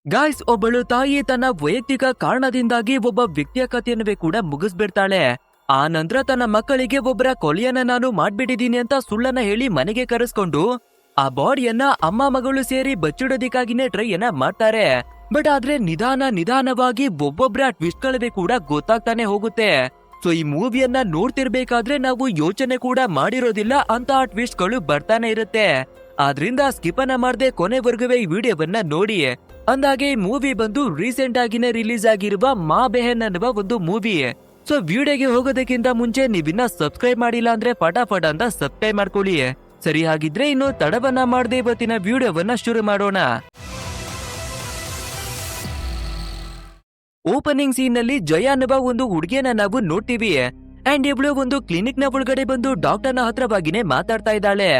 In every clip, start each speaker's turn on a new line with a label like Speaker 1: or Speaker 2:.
Speaker 1: Guys, ಒಬ್ಬಳು ತಾಯಿ ತನ್ನ ವೈಯಕ್ತಿಕ ಕಾರಣದಿಂದಾಗಿ ಒಬ್ಬ ವ್ಯಕ್ತಿಯ ಕಥೆಯನ್ನುವೇ ಕೂಡ ಮುಗಿಸ್ಬಿಡ್ತಾಳೆ. ಆ ನಂತರ ತನ್ನ ಮಕ್ಕಳಿಗೆ ಒಬ್ಬರ ಕೊಲೆಯನ್ನ ನಾನು ಮಾಡ್ಬಿಟ್ಟಿದೀನಿ ಅಂತ ಸುಳ್ಳನ್ನ ಹೇಳಿ ಮನೆಗೆ ಕರೆಸ್ಕೊಂಡು ಆ ಬಾಡಿಯನ್ನ ಅಮ್ಮ ಮಗಳು ಸೇರಿ ಬಚ್ಚಿಡೋದಿಕ್ಕಾಗಿನೇ ಟ್ರೈಯನ್ನ ಮಾಡ್ತಾರೆ. ಬಟ್ ಆದ್ರೆ ನಿಧಾನವಾಗಿ ಒಬ್ಬೊಬ್ಬರ ಟ್ವಿಸ್ಟ್ಗಳವೇ ಕೂಡ ಗೊತ್ತಾಗ್ತಾನೆ ಹೋಗುತ್ತೆ. ಸೊ ಈ ಮೂವಿಯನ್ನ ನೋಡ್ತಿರ್ಬೇಕಾದ್ರೆ ನಾವು ಯೋಚನೆ ಕೂಡ ಮಾಡಿರೋದಿಲ್ಲ ಅಂತ ಆ ಟ್ವಿಸ್ಟ್ಗಳು ಬರ್ತಾನೆ ಇರುತ್ತೆ. ಆದ್ರಿಂದ ಸ್ಕಿಪ್ ಅನ್ನ ಮಾಡದೆ ಕೊನೆವರೆಗೂ ಈ ವಿಡಿಯೋವನ್ನ ನೋಡಿ. ಅಂದಾಗೆ ಈ ಮೂವಿ ಬಂದು ರೀಸೆಂಟ್ ಆಗಿನೇ ರಿಲೀಸ್ ಆಗಿರುವ ಮಾ ಬೆಹನ್ ಅನ್ನುವ ಒಂದು ಮೂವಿ. ಸೊ ವಿಡಿಯೋಗೆ ಹೋಗೋದಕ್ಕಿಂತ ಮುಂಚೆ ನೀವಿನ್ನ ಸಬ್ಸ್ಕ್ರೈಬ್ ಮಾಡಿಲ್ಲ ಅಂದ್ರೆ ಫಟಾಫಟ ಅಂತ ಸಬ್ಸ್ಕ್ರೈಬ್ ಮಾಡ್ಕೊಳ್ಳಿ. ಸರಿ, ಹಾಗಿದ್ರೆ ಇನ್ನು ತಡವನ್ನ ಮಾಡದೆ ಇವತ್ತಿನ ವಿಡಿಯೋವನ್ನ ಶುರು ಮಾಡೋಣ. ಓಪನಿಂಗ್ ಸೀನ್ ನಲ್ಲಿ ಜಯ ಅನ್ನುವ ಒಂದು ಹುಡುಗಿಯನ್ನ ನಾವು ನೋಡ್ತೀವಿ. ಅಂಡ್ ಇವಳು ಒಂದು ಕ್ಲಿನಿಕ್ ನ ಒಳಗಡೆ ಬಂದು ಡಾಕ್ಟರ್ ನ ಹತ್ರವಾಗಿನೇ ಮಾತಾಡ್ತಾ ಇದ್ದಾಳೆ.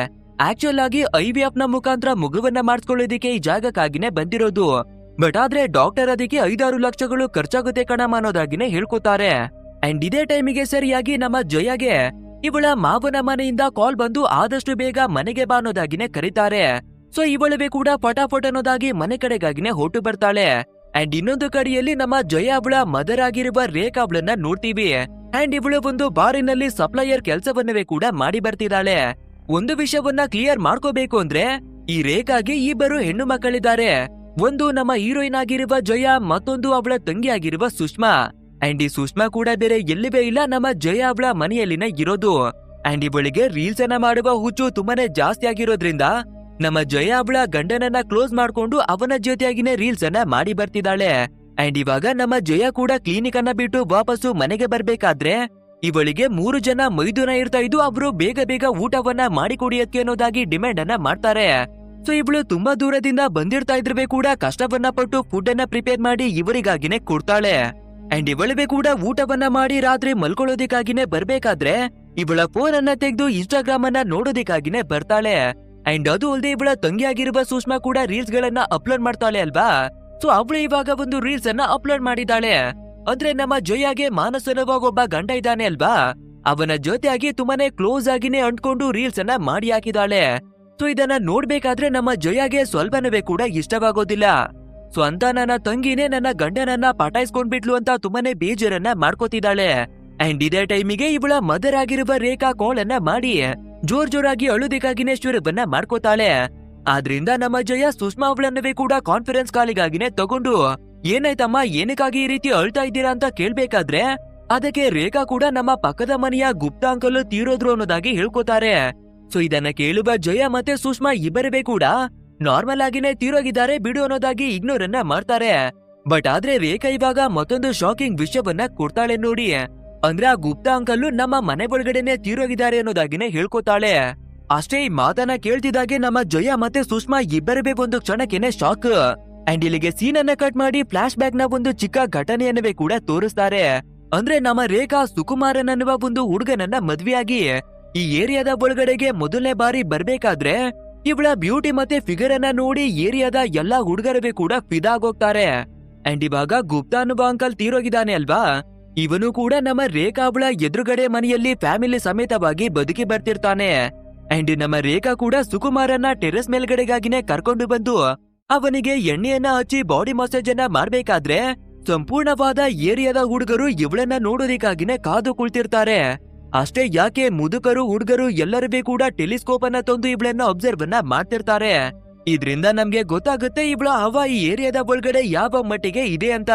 Speaker 1: ಆಕ್ಚುಲ್ ಆಗಿ IVF ನ ಮುಖಾಂತರ ಮಗುವನ್ನ ಮಾಡಿಸ್ಕೊಳ್ಳೋದಿಕ್ಕೆ ಈ ಜಾಗಕ್ಕಾಗಿನೇ ಬಂದಿರೋದು. ಬಟ್ ಆದ್ರೆ ಡಾಕ್ಟರ್ ಅದಕ್ಕೆ 5-6 ಲಕ್ಷಗಳು ಖರ್ಚಾಗುತ್ತೆ ಕಣಮ್ಮ ಅನ್ನೋದಾಗಿನೇ ಹೇಳ್ಕೊತಾರೆ. ಅಂಡ್ ಇದೇ ಟೈಮಿಗೆ ಸರಿಯಾಗಿ ನಮ್ಮ ಜಯಗೆ ಇವಳ ಮಾವನ ಮನೆಯಿಂದ ಕಾಲ್ ಬಂದು ಆದಷ್ಟು ಬೇಗ ಮನೆಗೆ ಬಾ ಅನ್ನೋದಾಗಿನೇ ಕರೀತಾರೆ. ಸೊ ಇವಳವೇ ಕೂಡ ಫಟಾಫಟ್ ಅನ್ನೋದಾಗಿ ಮನೆ ಕಡೆಗಾಗಿನೇ ಹೊರಟು ಬರ್ತಾಳೆ. ಅಂಡ್ ಇನ್ನೊಂದು ಕಡೆಯಲ್ಲಿ ನಮ್ಮ ಜಯ ಅವಳ ಮದರ್ ಆಗಿರುವ ರೇಖಾ ಅವಳನ್ನ ನೋಡ್ತೀವಿ. ಅಂಡ್ ಇವಳು ಒಂದು ಬಾರಿನಲ್ಲಿ ಸಪ್ಲೈಯರ್ ಕೆಲಸವನ್ನವೇ ಕೂಡ ಮಾಡಿ ಬರ್ತಿದ್ದಾಳೆ. ಒಂದು ವಿಷಯವನ್ನ ಕ್ಲಿಯರ್ ಮಾಡ್ಕೋಬೇಕು ಅಂದ್ರೆ ಈ ರೇಖಾಗೆ ಇಬ್ಬರು ಹೆಣ್ಣು ಮಕ್ಕಳಿದ್ದಾರೆ. ಒಂದು ನಮ್ಮ ಹೀರೋಯಿನ್ ಆಗಿರುವ ಜಯ, ಮತ್ತೊಂದು ಅವಳ ತಂಗಿ ಆಗಿರುವ ಸುಷ್ಮಾ. ಅಂಡ್ ಈ ಸುಷ್ಮಾ ಕೂಡ ಬೇರೆ ಎಲ್ಲಿವೇ ಇಲ್ಲ, ನಮ್ಮ ಜಯ ಅವಳ ಮನೆಯಲ್ಲಿನ ಇರೋದು. ಅಂಡ್ ಇವಳಿಗೆ ರೀಲ್ಸ್ ಅನ್ನ ಮಾಡುವ ಹುಚ್ಚು ತುಂಬಾನೇ ಜಾಸ್ತಿ ಆಗಿರೋದ್ರಿಂದ ನಮ್ಮ ಜಯ ಅವಳ ಗಂಡನನ್ನ ಕ್ಲೋಸ್ ಮಾಡ್ಕೊಂಡು ಅವನ ಜೊತೆಯಾಗಿನೇ ರೀಲ್ಸ್ ಅನ್ನ ಮಾಡಿ ಬರ್ತಿದ್ದಾಳೆ. ಅಂಡ್ ಇವಾಗ ನಮ್ಮ ಜಯ ಕೂಡ ಕ್ಲಿನಿಕ್ ಅನ್ನ ಬಿಟ್ಟು ವಾಪಸ್ಸು ಮನೆಗೆ ಬರ್ಬೇಕಾದ್ರೆ ಇವಳಿಗೆ 3 ಜನ ಮೈದುನ ಇರ್ತಾ ಇದ್ದು ಅವರು ಬೇಗ ಊಟವನ್ನ ಮಾಡಿಕೊಡಿಯಕ್ಕೆ ಅನ್ನೋದಾಗಿ ಡಿಮ್ಯಾಂಡ್ ಅನ್ನ ಮಾಡ್ತಾರೆ. ಸೊ ಇವಳು ತುಂಬಾ ದೂರದಿಂದ ಬಂದಿರ್ತಾ ಇದ್ರೆ ಕೂಡ ಕಷ್ಟವನ್ನ ಪಟ್ಟು ಫುಡ್ ಅನ್ನ ಪ್ರಿಪೇರ್ ಮಾಡಿ ಇವರಿಗಾಗಿನೇ ಕೊಡ್ತಾಳೆ. ಅಂಡ್ ಇವಳಿಗೆ ಕೂಡ ಊಟವನ್ನ ಮಾಡಿ ರಾತ್ರಿ ಮಲ್ಕೊಳ್ಳೋದಿಕ್ಕಾಗಿನೇ ಬರ್ಬೇಕಾದ್ರೆ ಇವಳ ಫೋನ್ ಅನ್ನ ತೆಗೆದು ಇನ್ಸ್ಟಾಗ್ರಾಮ್ ಅನ್ನ ನೋಡೋದಿಕ್ಕಾಗಿನೇ ಬರ್ತಾಳೆ. ಅಂಡ್ ಅದು ಅಲ್ಲದೆ ಇವಳ ತಂಗಿಯಾಗಿರುವ ಸುಷ್ಮಾ ಕೂಡ ರೀಲ್ಸ್ ಗಳನ್ನ ಅಪ್ಲೋಡ್ ಮಾಡ್ತಾಳೆ ಅಲ್ವಾ. ಸೊ ಅವಳು ಇವಾಗ ಒಂದು ರೀಲ್ಸ್ ಅನ್ನ ಅಪ್ಲೋಡ್ ಮಾಡಿದ್ದಾಳೆ. ಅಂದ್ರೆ ನಮ್ಮ ಜಯಾಗೆ ಮಾನಸನವಾಗ ಒಬ್ಬ ಗಂಡ ಇದ್ದಾನೆ ಅಲ್ವಾ, ಅವನ ಜೊತೆಯಾಗಿ ತುಂಬಾನೇ ಕ್ಲೋಸ್ ಆಗಿನೇ ಅಂಟ್ಕೊಂಡು ರೀಲ್ಸ್ ಅನ್ನ ಮಾಡಿ ಹಾಕಿದಾಳೆ. ಸೊ ಇದನ್ನ ನೋಡ್ಬೇಕಾದ್ರೆ ನಮ್ಮ ಜಯಾಗೆ ಸ್ವಲ್ಪನವೇ ಕೂಡ ಇಷ್ಟವಾಗೋದಿಲ್ಲ. ಸೊ ಅಂತ ನನ್ನ ತಂಗಿನೇ ನನ್ನ ಗಂಡನನ್ನ ಪಟಾಯಿಸ್ಕೊಂಡ್ಬಿಟ್ಲು ಅಂತ ತುಂಬಾನೇ ಬೇಜಾರನ್ನ ಮಾಡ್ಕೋತಿದ್ದಾಳೆ. ಅಂಡ್ ಇದೇ ಟೈಮಿಗೆ ಇವಳ ಮದರ್ ಆಗಿರುವ ರೇಖಾ ಕಾಲ್ ಅನ್ನ ಮಾಡಿ ಜೋರಾಗಿ ಅಳುದಿಕ್ಕಾಗಿನೇ ಶುರುವನ್ನ ಮಾಡ್ಕೋತಾಳೆ. ಆದ್ರಿಂದ ನಮ್ಮ ಜಯ ಸುಷ್ಮಾ ಅವಳನ್ನವೇ ಕೂಡ ಕಾನ್ಫರೆನ್ಸ್ ಕಾಲಿಗಾಗಿನೇ ತಗೊಂಡು ಏನಾಯ್ತಮ್ಮ, ಏನಕ್ಕಾಗಿ ಈ ರೀತಿ ಅಳ್ತಾ ಇದ್ದೀರಾ ಅಂತ ಕೇಳ್ಬೇಕಾದ್ರೆ ಅದಕ್ಕೆ ರೇಖಾ ಕೂಡ ನಮ್ಮ ಪಕ್ಕದ ಮನೆಯ ಗುಪ್ತಾ ಅಂಕಲ್ ತೀರೋದ್ರು ಅನ್ನೋದಾಗಿ ಹೇಳ್ಕೊತಾರೆ. ಸೊ ಇದನ್ನ ಕೇಳುವ ಜಯ ಮತ್ತೆ ಸುಷ್ಮಾ ಇಬ್ಬರವೇ ಕೂಡ ನಾರ್ಮಲ್ ಆಗಿನೇ ತೀರೋಗಿದ್ದಾರೆ ಬಿಡು ಅನ್ನೋದಾಗಿ ಇಗ್ನೋರ್ ಅನ್ನ ಮಾಡ್ತಾರೆ. ಬಟ್ ಆದ್ರೆ ರೇಖಾ ಇವಾಗ ಮತ್ತೊಂದು ಶಾಕಿಂಗ್ ವಿಷಯವನ್ನ ಕೊಡ್ತಾಳೆ ನೋಡಿ. ಅಂದ್ರೆ ಆ ಗುಪ್ತಾ ಅಂಕಲ್ ನಮ್ಮ ಮನೆ ಒಳಗಡೆನೆ ತೀರೋಗಿದ್ದಾರೆ ಅನ್ನೋದಾಗಿನೇ ಹೇಳ್ಕೊತಾಳೆ. ಅಷ್ಟೇ ಈ ಮಾತನ್ನ ಕೇಳ್ತಿದ್ದಾಗೆ ನಮ್ಮ ಜಯ ಮತ್ತೆ ಸುಷ್ಮಾ ಇಬ್ಬರವೇ ಒಂದು ಕ್ಷಣಕ್ಕೆನೆ ಶಾಕ್. ಅಂಡ್ ಇಲ್ಲಿಗೆ ಸೀನ್ ಅನ್ನ ಕಟ್ ಮಾಡಿ ಫ್ಲಾಶ್ ಬ್ಯಾಕ್ ನ ಒಂದು ಚಿಕ್ಕ ಘಟನೆಯನ್ನವೇ ಕೂಡ ತೋರಿಸ್ತಾರೆ. ಅಂದ್ರೆ ನಮ್ಮ ರೇಖಾ ಸುಕುಮಾರನ್ ಅನ್ನುವ ಒಂದು ಹುಡುಗನನ್ನ ಮದ್ವೆಯಾಗಿ ಈ ಏರಿಯಾದ ಒಳಗಡೆಗೆ ಮೊದಲನೇ ಬಾರಿ ಬರ್ಬೇಕಾದ್ರೆ ಇವಳ ಬ್ಯೂಟಿ ಮತ್ತೆ ಫಿಗರ್ ಅನ್ನ ನೋಡಿ ಏರಿಯಾದ ಎಲ್ಲಾ ಹುಡುಗರವೇ ಕೂಡ ಫಿದಾಗೋಗ್ತಾರೆ. ಅಂಡ್ ಇವಾಗ ಗುಪ್ತಾ ಅನ್ನುವ ಅಂಕಲ್ ತೀರೋಗಿದ್ದಾನೆ ಅಲ್ವಾ, ಇವನು ಕೂಡ ನಮ್ಮ ರೇಖಾ ಅವಳ ಎದುರುಗಡೆ ಮನೆಯಲ್ಲಿ ಫ್ಯಾಮಿಲಿ ಸಮೇತವಾಗಿ ಬದುಕಿ ಬರ್ತಿರ್ತಾನೆ. ಅಂಡ್ ನಮ್ಮ ರೇಖಾ ಕೂಡ ಸುಕುಮಾರನ್ನ ಟೆರೆಸ್ ಮೇಲ್ಗಡೆಗಾಗಿನೇ ಕರ್ಕೊಂಡು ಬಂದು ಅವನಿಗೆ ಎಣ್ಣೆಯನ್ನ ಹಚ್ಚಿ ಬಾಡಿ ಮಸಾಜ್ ಅನ್ನ ಮಾಡ್ಬೇಕಾದ್ರೆ ಸಂಪೂರ್ಣವಾದ ಏರಿಯಾದ ಹುಡುಗರು ಇವಳನ್ನ ನೋಡೋದಿಕ್ಕಾಗಿನೇ ಕಾದು ಕುಳಿತಿರ್ತಾರೆ. ಅಷ್ಟೇ ಯಾಕೆ ಮುದುಕರು ಹುಡುಗರು ಎಲ್ಲರೂ ಕೂಡ ಟೆಲಿಸ್ಕೋಪ್ ಅನ್ನ ತಂದು ಇವಳನ್ನ ಅಬ್ಸರ್ವ್ ಅನ್ನ ಮಾಡ್ತಿರ್ತಾರೆ. ಇದ್ರಿಂದ ನಮ್ಗೆ ಗೊತ್ತಾಗುತ್ತೆ ಇವಳ ಹವಾ ಈ ಏರಿಯಾದ ಒಳಗಡೆ ಯಾವ ಮಟ್ಟಿಗೆ ಇದೆ ಅಂತ.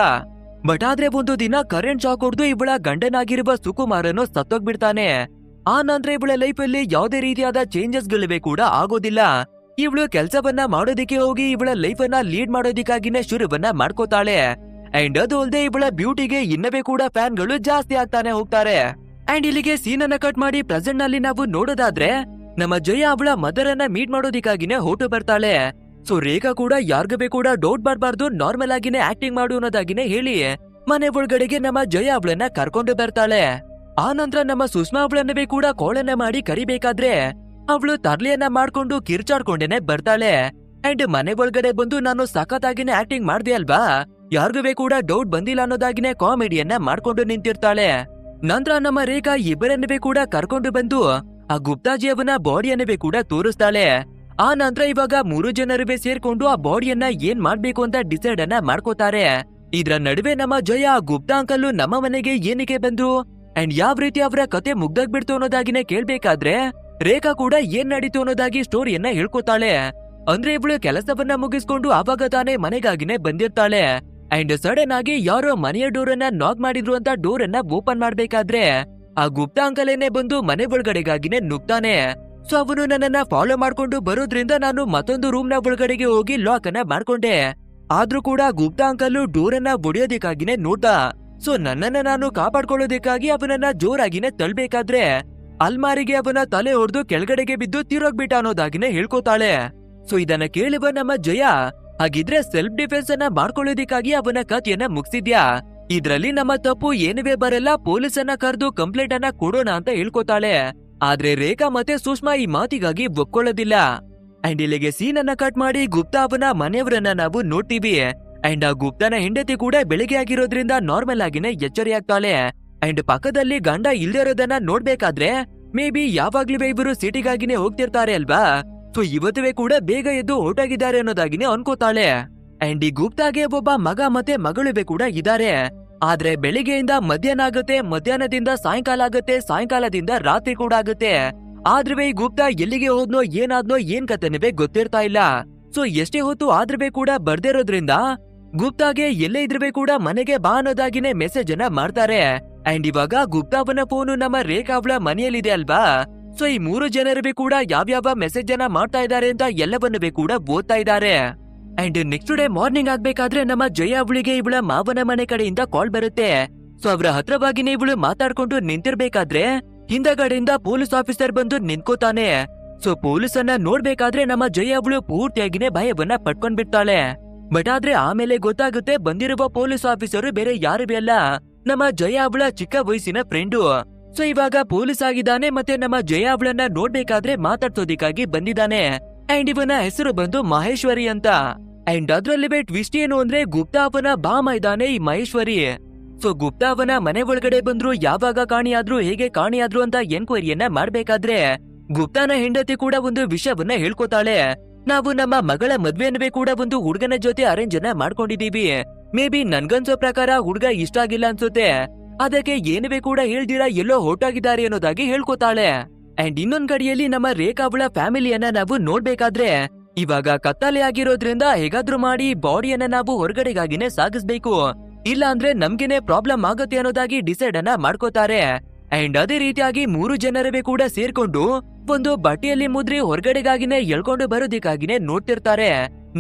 Speaker 1: ಬಟ್ ಆದ್ರೆ ಒಂದು ದಿನ ಕರೆಂಟ್ ಶಾಕ್ ಹೊಡೆದು ಇವಳ ಗಂಡನಾಗಿರುವ ಸುಕುಮಾರನು ಸತ್ತೋಗ್ಬಿಡ್ತಾನೆ. ಆ ನಂತರ ಇವಳ ಲೈಫ್ ಅಲ್ಲಿ ಯಾವುದೇ ರೀತಿಯಾದ ಚೇಂಜಸ್ ಗಳಿವೆ ಕೂಡ ಆಗೋದಿಲ್ಲ. ಇವಳು ಕೆಲ್ಸವನ್ನ ಮಾಡೋದಿಕ್ಕೆ ಹೋಗಿ ಇವಳ ಲೈಫ್ ಅನ್ನ ಲೀಡ್ ಮಾಡೋದಿಕ್ಕಾಗಿನೇ ಶುರುವನ್ನ ಮಾಡ್ಕೋತಾಳೆ. ಅಂಡ್ ಅದು ಅಲ್ಲದೆ ಇವಳ ಬ್ಯೂಟಿಗೆ ಇನ್ನವೇ ಕೂಡ ಫ್ಯಾನ್ ಗಳು ಜಾಸ್ತಿ ಆಗ್ತಾನೆ ಹೋಗ್ತಾರೆ. ಅಂಡ್ ಇಲ್ಲಿಗೆ ಸೀನ್ ಅನ್ನ ಕಟ್ ಮಾಡಿ ಪ್ರೆಸೆಂಟ್ ನಲ್ಲಿ ನಾವು ನೋಡೋದಾದ್ರೆ ನಮ್ಮ ಜಯ ಅವಳ ಮದರ್ ಅನ್ನ ಮೀಟ್ ಮಾಡೋದಿಕ್ಕಾಗಿನೇ ಹೊರಟು ಬರ್ತಾಳೆ. ಸೊ ರೇಖಾ ಕೂಡ ಯಾರ್ಗಬೇ ಕೂಡ ಡೌಟ್ ಮಾಡಬಾರ್ದು, ನಾರ್ಮಲ್ ಆಗಿನೇ ಆಕ್ಟಿಂಗ್ ಮಾಡು ಅನ್ನೋದಾಗಿನೇ ಹೇಳಿ ಮನೆ ಒಳಗಡೆಗೆ ನಮ್ಮ ಜಯ ಅವಳನ್ನ ಕರ್ಕೊಂಡು ಬರ್ತಾಳೆ. ಆ ನಂತರ ನಮ್ಮ ಸುಷ್ಮಾ ಅವಳನ್ನವೇ ಕೂಡ ಕಾಳನ್ನ ಮಾಡಿ ಕರಿಬೇಕಾದ್ರೆ ಅವಳು ತರ್ಲಿಯನ್ನ ಮಾಡ್ಕೊಂಡು ಕಿರ್ಚಾಡ್ಕೊಂಡೇನೆ ಬರ್ತಾಳೆ. ಅಂಡ್ ಮನೆ ಒಳಗಡೆ ಬಂದು ನಾನು ಸಖತ್ತಾಗಿನೇ ಆಕ್ಟಿಂಗ್ ಮಾಡ್ದೆ ಅಲ್ವಾ, ಯಾರಿಗೂ ಕೂಡ ಡೌಟ್ ಬಂದಿಲ್ಲ ಅನ್ನೋದಾಗಿನೇ ಕಾಮಿಡಿಯನ್ನ ಮಾಡ್ಕೊಂಡು ನಿಂತಿರ್ತಾಳೆ. ನಂತರ ನಮ್ಮ ರೇಖಾ ಇಬ್ಬರನ್ನವೇ ಕೂಡ ಕರ್ಕೊಂಡು ಬಂದು ಆ ಗುಪ್ತಾಜಿ ಅವನ ಬಾಡಿಯನ್ನವೇ ಕೂಡ ತೋರಿಸ್ತಾಳೆ. ಆ ನಂತರ ಇವಾಗ 3 ಜನರು ಸೇರ್ಕೊಂಡು ಆ ಬಾಡಿಯನ್ನ ಏನ್ ಮಾಡ್ಬೇಕು ಅಂತ ಡಿಸೈಡ್ ಅನ್ನ ಮಾಡ್ಕೋತಾರೆ. ಇದ್ರ ನಡುವೆ ನಮ್ಮ ಜಯ ಗುಪ್ತಾ ಅಂಕಲ್ ನಮ್ಮ ಮನೆಗೆ ಏನಕ್ಕೆ ಬಂದ್ರು ಅಂಡ್ ಯಾವ ರೀತಿ ಅವರ ಕತೆ ಮುಗ್ದಾಗ್ಬಿಡ್ತು ಅನ್ನೋದಾಗಿನೇ ಕೇಳ್ಬೇಕಾದ್ರೆ ರೇಖಾ ಕೂಡ ಏನ್ ನಡೀತು ಅನ್ನೋದಾಗಿ ಸ್ಟೋರಿಯನ್ನ ಹೇಳ್ಕೊತಾಳೆ. ಅಂದ್ರೆ ಇವಳು ಕೆಲಸವನ್ನ ಮುಗಿಸ್ಕೊಂಡು ಆವಾಗ ತಾನೇ ಮನೆಗಾಗಿನೇ ಬಂದಿರ್ತಾಳೆ. ಅಂಡ್ ಸಡನ್ ಆಗಿ ಯಾರೋ ಮನೆಯ ಡೋರ್ ಅನ್ನ ನಾಕ್ ಮಾಡಿದ್ರು ಅಂತ ಡೋರ್ ಅನ್ನ ಓಪನ್ ಮಾಡ್ಬೇಕಾದ್ರೆ ಆ ಗುಪ್ತಾ ಅಂಕಲೇನೆ ಬಂದು ಮನೆ ಒಳಗಡೆಗಾಗಿನೇ ನುಗ್ತಾನೆ. ಸೊ ಅವನು ನನ್ನನ್ನ ಫಾಲೋ ಮಾಡ್ಕೊಂಡು ಬರೋದ್ರಿಂದ ನಾನು ಮತ್ತೊಂದು ರೂಮ್ ನ ಒಳಗಡೆಗೆ ಹೋಗಿ ಲಾಕ್ ಅನ್ನ ಮಾಡ್ಕೊಂಡೆ. ಆದ್ರೂ ಕೂಡ ಗುಪ್ತಾ ಅಂಕಲ್ ಡೋರ್ ಅನ್ನ ಒಡೆಯೋದಕ್ಕಾಗಿನೇ ನೋಡ್ದ. ಸೊ ನನ್ನನ್ನ ನಾನು ಕಾಪಾಡ್ಕೊಳ್ಳೋದಕ್ಕಾಗಿ ಅವನನ್ನ ಜೋರಾಗಿನೇ ತಳ್ಬೇಕಾದ್ರೆ ಅಲ್ಮಾರಿಗೆ ಅವನ ತಲೆ ಹೊಡೆದು ಕೆಳಗಡೆಗೆ ಬಿದ್ದು ತೀರೋಗ್ಬಿಟ್ಟ ಅನ್ನೋದಾಗಿನೇ ಹೇಳ್ಕೊತಾಳೆ. ಸೊ ಇದನ್ನ ಕೇಳುವ ನಮ್ಮ ಜಯ ಹಾಗಿದ್ರೆ ಸೆಲ್ಫ್ ಡಿಫೆನ್ಸ್ ಅನ್ನ ಮಾಡ್ಕೊಳ್ಳೋದಕ್ಕಾಗಿ ಅವನ ಕಥೆಯನ್ನ ಮುಗಿಸಿದ್ಯಾ, ಇದ್ರಲ್ಲಿ ನಮ್ಮ ತಪ್ಪು ಏನುವೇ ಬರಲ್ಲ, ಪೊಲೀಸನ್ನ ಕರೆದು ಕಂಪ್ಲೇಂಟ್ ಅನ್ನ ಕೊಡೋಣ ಅಂತ ಹೇಳ್ಕೊತಾಳೆ. ಆದ್ರೆ ರೇಖಾ ಮತ್ತೆ ಸುಷ್ಮಾ ಈ ಮಾತಿಗಾಗಿ ಒಪ್ಕೊಳ್ಳೋದಿಲ್ಲ. ಅಂಡ್ ಇಲ್ಲಿಗೆ ಸೀನ್ ಅನ್ನ ಕಟ್ ಮಾಡಿ ಗುಪ್ತಾ ಅವನ ಮನೆಯವರನ್ನ ನಾವು ನೋಡ್ತೀವಿ. ಅಂಡ್ ಆ ಗುಪ್ತನ ಹೆಂಡತಿ ಕೂಡ ಬೆಳಿಗ್ಗೆ ಆಗಿರೋದ್ರಿಂದ ನಾರ್ಮಲ್ ಆಗಿನೇ ಎಚ್ಚರಿಯಾಗ್ತಾಳೆ. ಅಂಡ್ ಪಕ್ಕದಲ್ಲಿ ಗಂಡ ಇಲ್ದೇ ಇರೋದನ್ನ ನೋಡ್ಬೇಕಾದ್ರೆ ಮೇ ಬಿ ಯಾವಾಗ್ಲೂ ಇವರು ಸಿಟಿಗಾಗಿನೇ ಹೋಗ್ತಿರ್ತಾರೆ ಅಲ್ವಾ. ಸೊ ಇವತ್ತುವೇ ಕೂಡ ಬೇಗ ಎದ್ದು ಹೊರಟಾಗಿದ್ದಾರೆ ಅನ್ನೋದಾಗಿನೇ ಅನ್ಕೋತಾಳೆ. ಅಂಡ್ ಈ ಗುಪ್ತಾಗೆ ಒಬ್ಬ ಮಗ ಮತ್ತೆ ಮಗಳು ಕೂಡ ಇದ್ದಾರೆ. ಆದ್ರೆ ಬೆಳಿಗ್ಗೆಯಿಂದ ಮಧ್ಯಾಹ್ನ ಆಗುತ್ತೆ, ಮಧ್ಯಾಹ್ನದಿಂದ ಸಾಯಂಕಾಲ ಆಗುತ್ತೆ, ಸಾಯಂಕಾಲದಿಂದ ರಾತ್ರಿ ಕೂಡ ಆಗುತ್ತೆ. ಆದ್ರೆ ಈ ಗುಪ್ತಾ ಎಲ್ಲಿಗೆ ಹೋದ್ನೋ ಏನಾದ್ನೋ ಏನ್ ಕತೆನವೇ ಗೊತ್ತಿರ್ತಾ ಇಲ್ಲ. ಸೊ ಎಷ್ಟೇ ಹೊತ್ತು ಆದ್ರೂ ಕೂಡ ಬರ್ದೇ ಇರೋದ್ರಿಂದ ಗುಪ್ತಾಗೆ ಎಲ್ಲೇ ಇದ್ರೂ ಕೂಡ ಮನೆಗೆ ಬಾ ಅನ್ನೋದಾಗಿನೇ ಮೆಸೇಜ್ ಅನ್ನ ಮಾಡ್ತಾರೆ. ಅಂಡ್ ಇವಾಗ ಗುಪ್ತಾವನ ಫೋನು ನಮ್ಮ ರೇಖಾ ಅವಳ ಮನೆಯಲ್ಲಿದೆ ಅಲ್ವಾ. ಸೊ ಈ 3 ಜನರು ಕೂಡ ಯಾವ್ಯಾವ ಮೆಸೇಜ್ ಅನ್ನ ಮಾಡ್ತಾ ಇದ್ದಾರೆ ಅಂತ ಎಲ್ಲವನ್ನೂ ಕೂಡ ಓದ್ತಾ ಇದ್ದಾರೆ. ಅಂಡ್ ನೆಕ್ಸ್ಟ್ ಡೇ ಮಾರ್ನಿಂಗ್ ಆಗ್ಬೇಕಾದ್ರೆ ನಮ್ಮ ಜಯ ಅವಳಿಗೆ ಇವಳ ಮಾವನ ಮನೆ ಕಡೆಯಿಂದ ಕಾಲ್ ಬರುತ್ತೆ. ಸೊ ಅವರ ಹತ್ರವಾಗಿನೇ ಇವಳು ಮಾತಾಡ್ಕೊಂಡು ನಿಂತಿರ್ಬೇಕಾದ್ರೆ ಹಿಂದಗಡೆಯಿಂದ ಪೊಲೀಸ್ ಆಫೀಸರ್ ಬಂದು ನಿಂತ್ಕೋತಾನೆ. ಸೊ ಪೊಲೀಸನ್ನ ನೋಡ್ಬೇಕಾದ್ರೆ ನಮ್ಮ ಜಯ ಅವಳು ಪೂರ್ತಿಯಾಗಿನೇ ಭಯವನ್ನ ಪಟ್ಕೊಂಡ್ಬಿಡ್ತಾಳೆ. ಬಟ್ ಆದ್ರೆ ಆಮೇಲೆ ಗೊತ್ತಾಗುತ್ತೆ ಬಂದಿರುವ ಪೊಲೀಸ್ ಆಫೀಸರು ಬೇರೆ ಯಾರು ಅಲ್ಲ, ನಮ್ಮ ಜಯ ಅವಳ ಚಿಕ್ಕ ವಯಸ್ಸಿನ ಫ್ರೆಂಡು. ಸೊ ಇವಾಗ ಪೊಲೀಸ್ ಆಗಿದ್ದಾನೆ ಮತ್ತೆ ನಮ್ಮ ಜಯ ಅವಳನ್ನ ನೋಡ್ಬೇಕಾದ್ರೆ ಮಾತಾಡ್ಸೋದಿಕ್ಕಾಗಿ ಬಂದಿದ್ದಾನೆ. ಅಂಡ್ ಇವನ ಹೆಸರು ಬಂದು ಮಹೇಶ್ವರಿ ಅಂತ. ಅಂಡ್ ಅದ್ರಲ್ಲಿ ಟ್ವಿಸ್ಟ್ ಏನು ಅಂದ್ರೆ ಗುಪ್ತಾ ಅವನ ಬಾಮ ಇದ್ದಾನೆ ಈ ಮಹೇಶ್ವರಿ. ಸೊ ಗುಪ್ತಾ ಅವನ ಮನೆ ಒಳಗಡೆ ಬಂದ್ರು, ಯಾವಾಗ ಕಾಣಿಯಾದ್ರು, ಹೇಗೆ ಕಾಣಿಯಾದ್ರು ಅಂತ ಎನ್ಕ್ವೈರಿಯನ್ನ ಮಾಡ್ಬೇಕಾದ್ರೆ ಗುಪ್ತಾನ ಹೆಂಡತಿ ಕೂಡ ಒಂದು ವಿಷಯವನ್ನ ಹೇಳ್ಕೊತಾಳೆ. ನಾವು ನಮ್ಮ ಮಗಳ ಮದ್ವೆಯನ್ನೇ ಕೂಡ ಒಂದು ಹುಡುಗನ ಜೊತೆ ಅರೇಂಜ್ ಅನ್ನ ಮಾಡ್ಕೊಂಡಿದೀವಿ. ಮೇ ಬಿ ನನ್ಗನ್ಸೋ ಪ್ರಕಾರ ಹುಡುಗ ಇಷ್ಟ ಆಗಿಲ್ಲ ಅನ್ಸುತ್ತೆ, ಅದಕ್ಕೆ ಏನುವೇ ಕೂಡ ಹೇಳ್ದಿರಾ ಎಲ್ಲೋ ಹೊರಟಾಗಿದ್ದಾರೆ ಅನ್ನೋದಾಗಿ ಹೇಳ್ಕೊತಾಳೆ. ಅಂಡ್ ಇನ್ನೊಂದ್ ಕಡೆಯಲ್ಲಿ ನಮ್ಮ ರೇಖಾ ಅವಳ ಫ್ಯಾಮಿಲಿಯನ್ನ ನಾವು ನೋಡ್ಬೇಕಾದ್ರೆ ಇವಾಗ ಕತ್ತಲೆ ಆಗಿರೋದ್ರಿಂದ ಹೇಗಾದ್ರೂ ಮಾಡಿ ಬಾಡಿಯನ್ನ ನಾವು ಹೊರಗಡೆಗಾಗಿನೇ ಸಾಗಿಸ್ಬೇಕು, ಇಲ್ಲ ಅಂದ್ರೆ ನಮ್ಗೆನೆ ಪ್ರಾಬ್ಲಮ್ ಆಗುತ್ತೆ ಅನ್ನೋದಾಗಿ ಡಿಸೈಡ್ ಅನ್ನ ಮಾಡ್ಕೋತಾರೆ. ಅಂಡ್ ಅದೇ ರೀತಿಯಾಗಿ 3 ಜನರು ಕೂಡ ಸೇರ್ಕೊಂಡು ಒಂದು ಬಟ್ಟೆಯಲ್ಲಿ ಮುದ್ರಿ ಹೊರಗಡೆಗಾಗಿನೇ ಎಳ್ಕೊಂಡು ಬರೋದಿಕ್ಕಾಗಿನೇ ನೋಡ್ತಿರ್ತಾರೆ.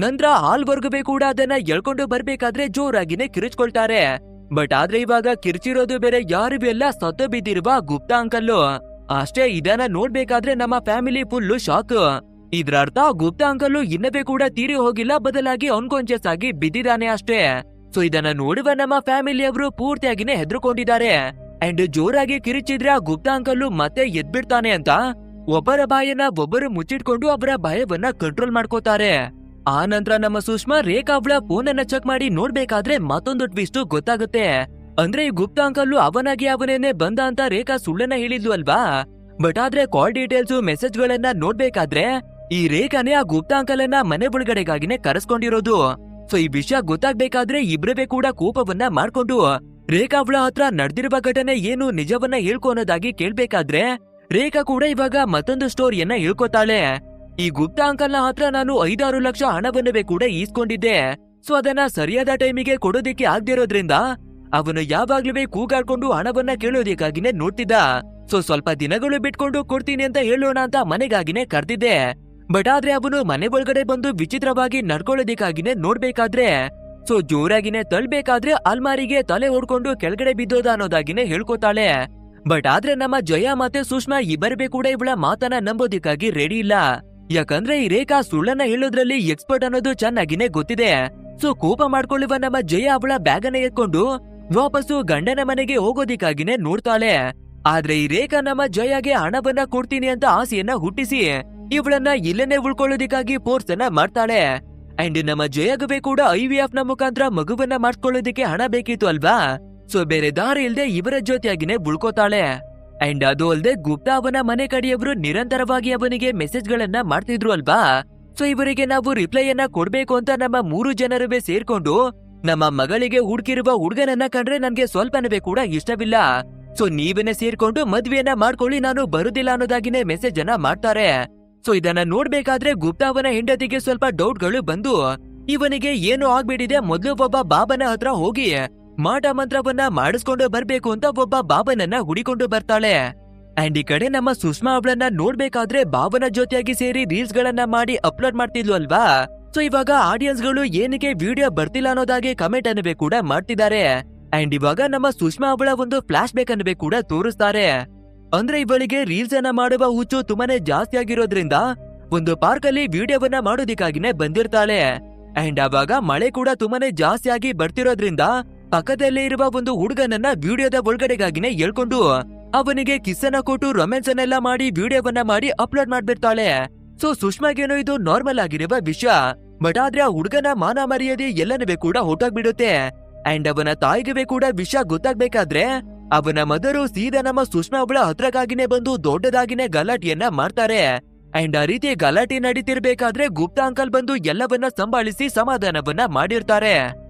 Speaker 1: ನಂತರ ಹಾಲ್ವರ್ಗು ಕೂಡ ಅದನ್ನ ಎಳ್ಕೊಂಡು ಬರ್ಬೇಕಾದ್ರೆ ಜೋರಾಗಿನೇ ಕಿರಿಚ್ಕೊಳ್ತಾರೆ. ಬಟ್ ಆದ್ರೆ ಇವಾಗ ಕಿರ್ಚಿರೋದು ಬೇರೆ ಯಾರು ಎಲ್ಲ ಸತ್ತು ಬಿದ್ದಿರುವ ಗುಪ್ತಾ ಅಂಕಲ್ಲು. ಅಷ್ಟೇ ಇದನ್ನ ನೋಡ್ಬೇಕಾದ್ರೆ ನಮ್ಮ ಫ್ಯಾಮಿಲಿ ಫುಲ್ಲು ಶಾಕ್. ಇದ್ರ ಅರ್ಥ ಗುಪ್ತಾ ಅಂಕಲ್ಲು ಇನ್ನವೇ ಕೂಡ ತೀರಿ ಹೋಗಿಲ್ಲ, ಬದಲಾಗಿ ಅನ್ಕಾನ್ಶಿಯಸ್ ಆಗಿ ಬಿದ್ದಿದ್ದಾನೆ ಅಷ್ಟೇ. ಸೊ ಇದನ್ನ ನೋಡುವ ನಮ್ಮ ಫ್ಯಾಮಿಲಿ ಅವರು ಪೂರ್ತಿಯಾಗಿನೇ ಹೆದರ್ಕೊಂಡಿದ್ದಾರೆ. ಅಂಡ್ ಜೋರಾಗಿ ಕಿರಿಚಿದ್ರೆ ಆ ಗುಪ್ತಾ ಅಂಕಲ್ಲು ಮತ್ತೆ ಎದ್ಬಿಡ್ತಾನೆ ಅಂತ ಒಬ್ಬರ ಬಾಯನ್ನ ಒಬ್ಬರು ಮುಚ್ಚಿಟ್ಕೊಂಡು ಅವರ ಭಯವನ್ನ ಕಂಟ್ರೋಲ್ ಮಾಡ್ಕೋತಾರೆ. ಆ ನಂತರ ನಮ್ಮ ಸುಷ್ಮಾ ರೇಖಾ ಅವಳ ಫೋನ್ ಅನ್ನ ಚೆಕ್ ಮಾಡಿ ನೋಡ್ಬೇಕಾದ್ರೆ ಮತ್ತೊಂದು ಟ್ವಿಸ್ಟ್ ಗೊತ್ತಾಗುತ್ತೆ. ಅಂದ್ರೆ ಈ ಗುಪ್ತಾ ಅಂಕಲ್ಲು ಅವನಾಗಿ ಅವನೇನೆ ಬಂದ ಅಂತ ರೇಖಾ ಸುಳ್ಳನ್ನ ಹೇಳಿದ್ಲು ಅಲ್ವಾ. ಬಟ್ ಆದ್ರೆ ಕಾಲ್ ಡೀಟೇಲ್ಸ್ ಮೆಸೇಜ್ ಗಳನ್ನ ನೋಡ್ಬೇಕಾದ್ರೆ ಈ ರೇಖಾನೇ ಆ ಗುಪ್ತಾ ಅಂಕಲನ್ನ ಮನೆ ಒಳಗಡೆಗಾಗಿನೇ ಕರೆಸ್ಕೊಂಡಿರೋದು. ಸೊ ಈ ವಿಷಯ ಗೊತ್ತಾಗ್ಬೇಕಾದ್ರೆ ಇಬ್ರವೇ ಕೂಡ ಕೋಪವನ್ನ ಮಾಡ್ಕೊಂಡು ರೇಖಾ ಅವಳ ಹತ್ರ ನಡೆದಿರುವ ಘಟನೆ ಏನು ನಿಜವನ್ನ ಹೇಳ್ಕೊ ಅನ್ನೋದಾಗಿ ಕೇಳ್ಬೇಕಾದ್ರೆ ರೇಖಾ ಕೂಡ ಇವಾಗ ಮತ್ತೊಂದು ಸ್ಟೋರಿಯನ್ನ ಹೇಳ್ಕೊತಾಳೆ. ಈ ಗುಪ್ತಾ ಅಂಕಲ್ನ ಹತ್ರ ನಾನು 5-6 ಲಕ್ಷ ಹಣವನ್ನವೇ ಕೂಡ ಈಸ್ಕೊಂಡಿದ್ದೆ. ಸೊ ಅದನ್ನ ಸರಿಯಾದ ಟೈಮಿಗೆ ಕೊಡೋದಿಕ್ಕೆ ಆಗ್ದಿರೋದ್ರಿಂದ ಅವನು ಯಾವಾಗ್ಲೂ ಕೂಗಾಡ್ಕೊಂಡು ಹಣವನ್ನ ಕೇಳೋದಿಕ್ಕಾಗಿನೇ ನೋಡ್ತಿದ್ದ. ಸೊ ಸ್ವಲ್ಪ ದಿನಗಳು ಬಿಟ್ಕೊಂಡು ಕೊಡ್ತೀನಿ ಅಂತ ಹೇಳೋಣ ಅಂತ ಮನೆಗಾಗಿನೇ ಕರ್ದಿದ್ದೆ. ಬಟ್ ಆದ್ರೆ ಅವನು ಮನೆ ಒಳಗಡೆ ಬಂದು ವಿಚಿತ್ರವಾಗಿ ನಡ್ಕೊಳ್ಳೋದಿಕ್ಕಾಗಿನೇ ನೋಡ್ಬೇಕಾದ್ರೆ ಸೊ ಜೋರಾಗಿನೇ ತಳ್ಬೇಕಾದ್ರೆ ಅಲ್ಮಾರಿಗೆ ತಲೆ ಹೊಡ್ಕೊಂಡು ಕೆಳಗಡೆ ಬಿದ್ದೋದ ಅನ್ನೋದಾಗಿನೇ ಹೇಳ್ಕೊತಾಳೆ. ಬಟ್ ಆದ್ರೆ ನಮ್ಮ ಜಯ ಮತ್ತೆ ಸುಷ್ಮಾ ಇಬ್ಬರೇ ಕೂಡ ಇವಳ ಮಾತನ್ನ ನಂಬೋದಿಕ್ಕಾಗಿ ರೆಡಿ ಇಲ್ಲ. ಯಾಕಂದ್ರೆ ಈ ರೇಖಾ ಸುಳ್ಳನ್ನ ಹೇಳೋದ್ರಲ್ಲಿ ಎಕ್ಸ್ಪರ್ಟ್ ಅನ್ನೋದು ಚೆನ್ನಾಗಿನೇ ಗೊತ್ತಿದೆ. ಸೊ ಕೋಪ ಮಾಡ್ಕೊಳ್ಳುವ ನಮ್ಮ ಜಯ ಅವಳ ಬ್ಯಾಗನ್ನ ಎತ್ಕೊಂಡು ವಾಪಸ್ಸು ಗಂಡನ ಮನೆಗೆ ಹೋಗೋದಿಕ್ಕಾಗಿನೇ ನೋಡ್ತಾಳೆ. ಆದ್ರೆ ಈ ರೇಖಾ ನಮ್ಮ ಜಯಗೆ ಹಣವನ್ನ ಕೊಡ್ತೀನಿ ಅಂತ ಆಸೆಯನ್ನ ಹುಟ್ಟಿಸಿ ಇವಳನ್ನ ಇಲ್ಲೇನೆ ಉಳ್ಕೊಳ್ಳೋದಿಕ್ಕಾಗಿ ಫೋರ್ಸ್ ಅನ್ನ ಮಾಡ್ತಾಳೆ. ಅಂಡ್ ನಮ್ಮ ಜಯಗವೇ ಕೂಡ IVF ನ ಮುಖಾಂತರ ಮಗುವನ್ನ ಮಾಡ್ಕೊಳ್ಳೋದಿಕ್ಕೆ ಹಣ ಬೇಕಿತ್ತು ಅಲ್ವಾ. ಸೊ ಬೇರೆ ದಾರಿ ಇಲ್ದೆ ಇವರ ಜೊತೆಯಾಗಿನೇ ಉಳ್ಕೋತಾಳೆ. ಅಂಡ್ ಅದು ಅಲ್ಲದೆ ಗುಪ್ತಾ ಅವನ ಮನೆ ಕಡೆಯವರು ನಿರಂತರವಾಗಿ ಅವನಿಗೆ ಮೆಸೇಜ್ ಗಳನ್ನ ಮಾಡ್ತಿದ್ರು ಅಲ್ವಾ. ಸೊ ಇವರಿಗೆ ನಾವು ರಿಪ್ಲೈಯನ್ನ ಕೊಡ್ಬೇಕು ಅಂತ ನಮ್ಮ 3 ಜನರುವೆ ಸೇರ್ಕೊಂಡು ನಮ್ಮ ಮಗಳಿಗೆ ಹುಡುಕಿರುವ ಹುಡುಗನನ್ನ ಕಂಡ್ರೆ ನನ್ಗೆ ಸ್ವಲ್ಪನವೇ ಕೂಡ ಇಷ್ಟವಿಲ್ಲ. ಸೊ ನೀವೇನೆ ಸೇರ್ಕೊಂಡು ಮದ್ವೆಯನ್ನ ಮಾಡ್ಕೊಳ್ಳಿ, ನಾನು ಬರುದಿಲ್ಲ ಅನ್ನೋದಾಗಿನೇ ಮೆಸೇಜ್ ಅನ್ನ ಮಾಡ್ತಾರೆ. ಸೊ ಇದನ್ನ ನೋಡ್ಬೇಕಾದ್ರೆ ಗುಪ್ತಾ ಅವನ ಹೆಂಡತಿಗೆ ಸ್ವಲ್ಪ ಡೌಟ್ಗಳು ಬಂದು ಇವನಿಗೆ ಏನು ಆಗ್ಬಿಟ್ಟಿದೆ, ಮೊದ್ಲು ಒಬ್ಬ ಬಾಬನ ಹತ್ರ ಹೋಗಿ ಮಾಟ ಮಂತ್ರವನ್ನ ಮಾಡಿಸ್ಕೊಂಡು ಬರ್ಬೇಕು ಅಂತ ಒಬ್ಬ ಬಾಬನನ್ನ ಹುಡಿಕೊಂಡು ಬರ್ತಾಳೆ. ಅಂಡ್ ಈ ಕಡೆ ನಮ್ಮ ಸುಷ್ಮಾ ಅವಳನ್ನ ನೋಡ್ಬೇಕಾದ್ರೆ ಬಾಬನ ಜೊತೆಯಾಗಿ ಸೇರಿ ರೀಲ್ಸ್ ಗಳನ್ನ ಮಾಡಿ ಅಪ್ಲೋಡ್ ಮಾಡ್ತಿದ್ಲು ಅಲ್ವಾ. ಸೊ ಇವಾಗ ಆಡಿಯನ್ಸ್ ಗಳು ಏನಕ್ಕೆ ವಿಡಿಯೋ ಬರ್ತಿಲ್ಲ ಅನ್ನೋದಾಗಿ ಕಮೆಂಟ್ ಅನ್ನವೇ ಕೂಡ ಮಾಡ್ತಿದ್ದಾರೆ. ಅಂಡ್ ಇವಾಗ ನಮ್ಮ ಸುಷ್ಮಾ ಅವಳ ಒಂದು ಫ್ಲಾಶ್ ಬ್ಯಾಕ್ ಅನ್ನವೇ ಕೂಡ ತೋರಿಸ್ತಾರೆ. ಅಂದ್ರೆ ಇವಳಿಗೆ ರೀಲ್ಸ್ ಅನ್ನ ಮಾಡುವ ಹುಚ್ಚು ತುಂಬಾನೇ ಜಾಸ್ತಿ ಆಗಿರೋದ್ರಿಂದ ಒಂದು ಪಾರ್ಕ್ ಅಲ್ಲಿ ವಿಡಿಯೋವನ್ನ ಮಾಡೋದಿಕ್ಕಾಗಿನೇ ಬಂದಿರ್ತಾಳೆ. ಅಂಡ್ ಅವಾಗ ಮಳೆ ಕೂಡ ತುಂಬಾನೇ ಜಾಸ್ತಿ ಆಗಿ ಬರ್ತಿರೋದ್ರಿಂದ ಪಕ್ಕದಲ್ಲೇ ಇರುವ ಒಂದು ಹುಡುಗನನ್ನ ವಿಡಿಯೋದ ಒಳಗಡೆಗಾಗಿನೇ ಹೇಳ್ಕೊಂಡು ಅವನಿಗೆ ಕಿಸ್ ಅನ್ನ ಕೊಟ್ಟು ರೊಮ್ಯಾನ್ಸ್ ಅನ್ನೆಲ್ಲ ಮಾಡಿ ವಿಡಿಯೋವನ್ನ ಮಾಡಿ ಅಪ್ಲೋಡ್ ಮಾಡ್ಬಿಡ್ತಾಳೆ. ಸೊ ಸುಷ್ಮಾಗೇನೋ ಇದು ನಾರ್ಮಲ್ ಆಗಿರುವ ವಿಷಯ, ಬಟ್ ಆದ್ರೆ ಆ ಹುಡುಗನ ಮಾನ ಮರ್ಯಾದೆ ಎಲ್ಲನವೇ ಕೂಡ ಹೊಟ್ಟೋಗ್ಬಿಡುತ್ತೆ. ಅಂಡ್ ಅವನ ತಾಯಿಗೆ ಕೂಡ ವಿಷಯ ಗೊತ್ತಾಗ್ಬೇಕಾದ್ರೆ ಅವನ ಮದರು ಸೀದಾ ನಮ್ಮ ಸುಷ್ಮಾ ಅವಳ ಹತ್ರಕ್ಕಾಗಿನೇ ಬಂದು ದೊಡ್ಡದಾಗಿನೇ ಗಲಾಟೆಯನ್ನ ಮಾಡ್ತಾರೆ. ಅಂಡ್ ಆ ರೀತಿ ಗಲಾಟೆ ನಡೀತಿರ್ಬೇಕಾದ್ರೆ ಗುಪ್ತಾ ಅಂಕಲ್ ಬಂದು ಎಲ್ಲವನ್ನ ಸಂಭಾಳಿಸಿ ಸಮಾಧಾನವನ್ನ ಮಾಡಿರ್ತಾರೆ.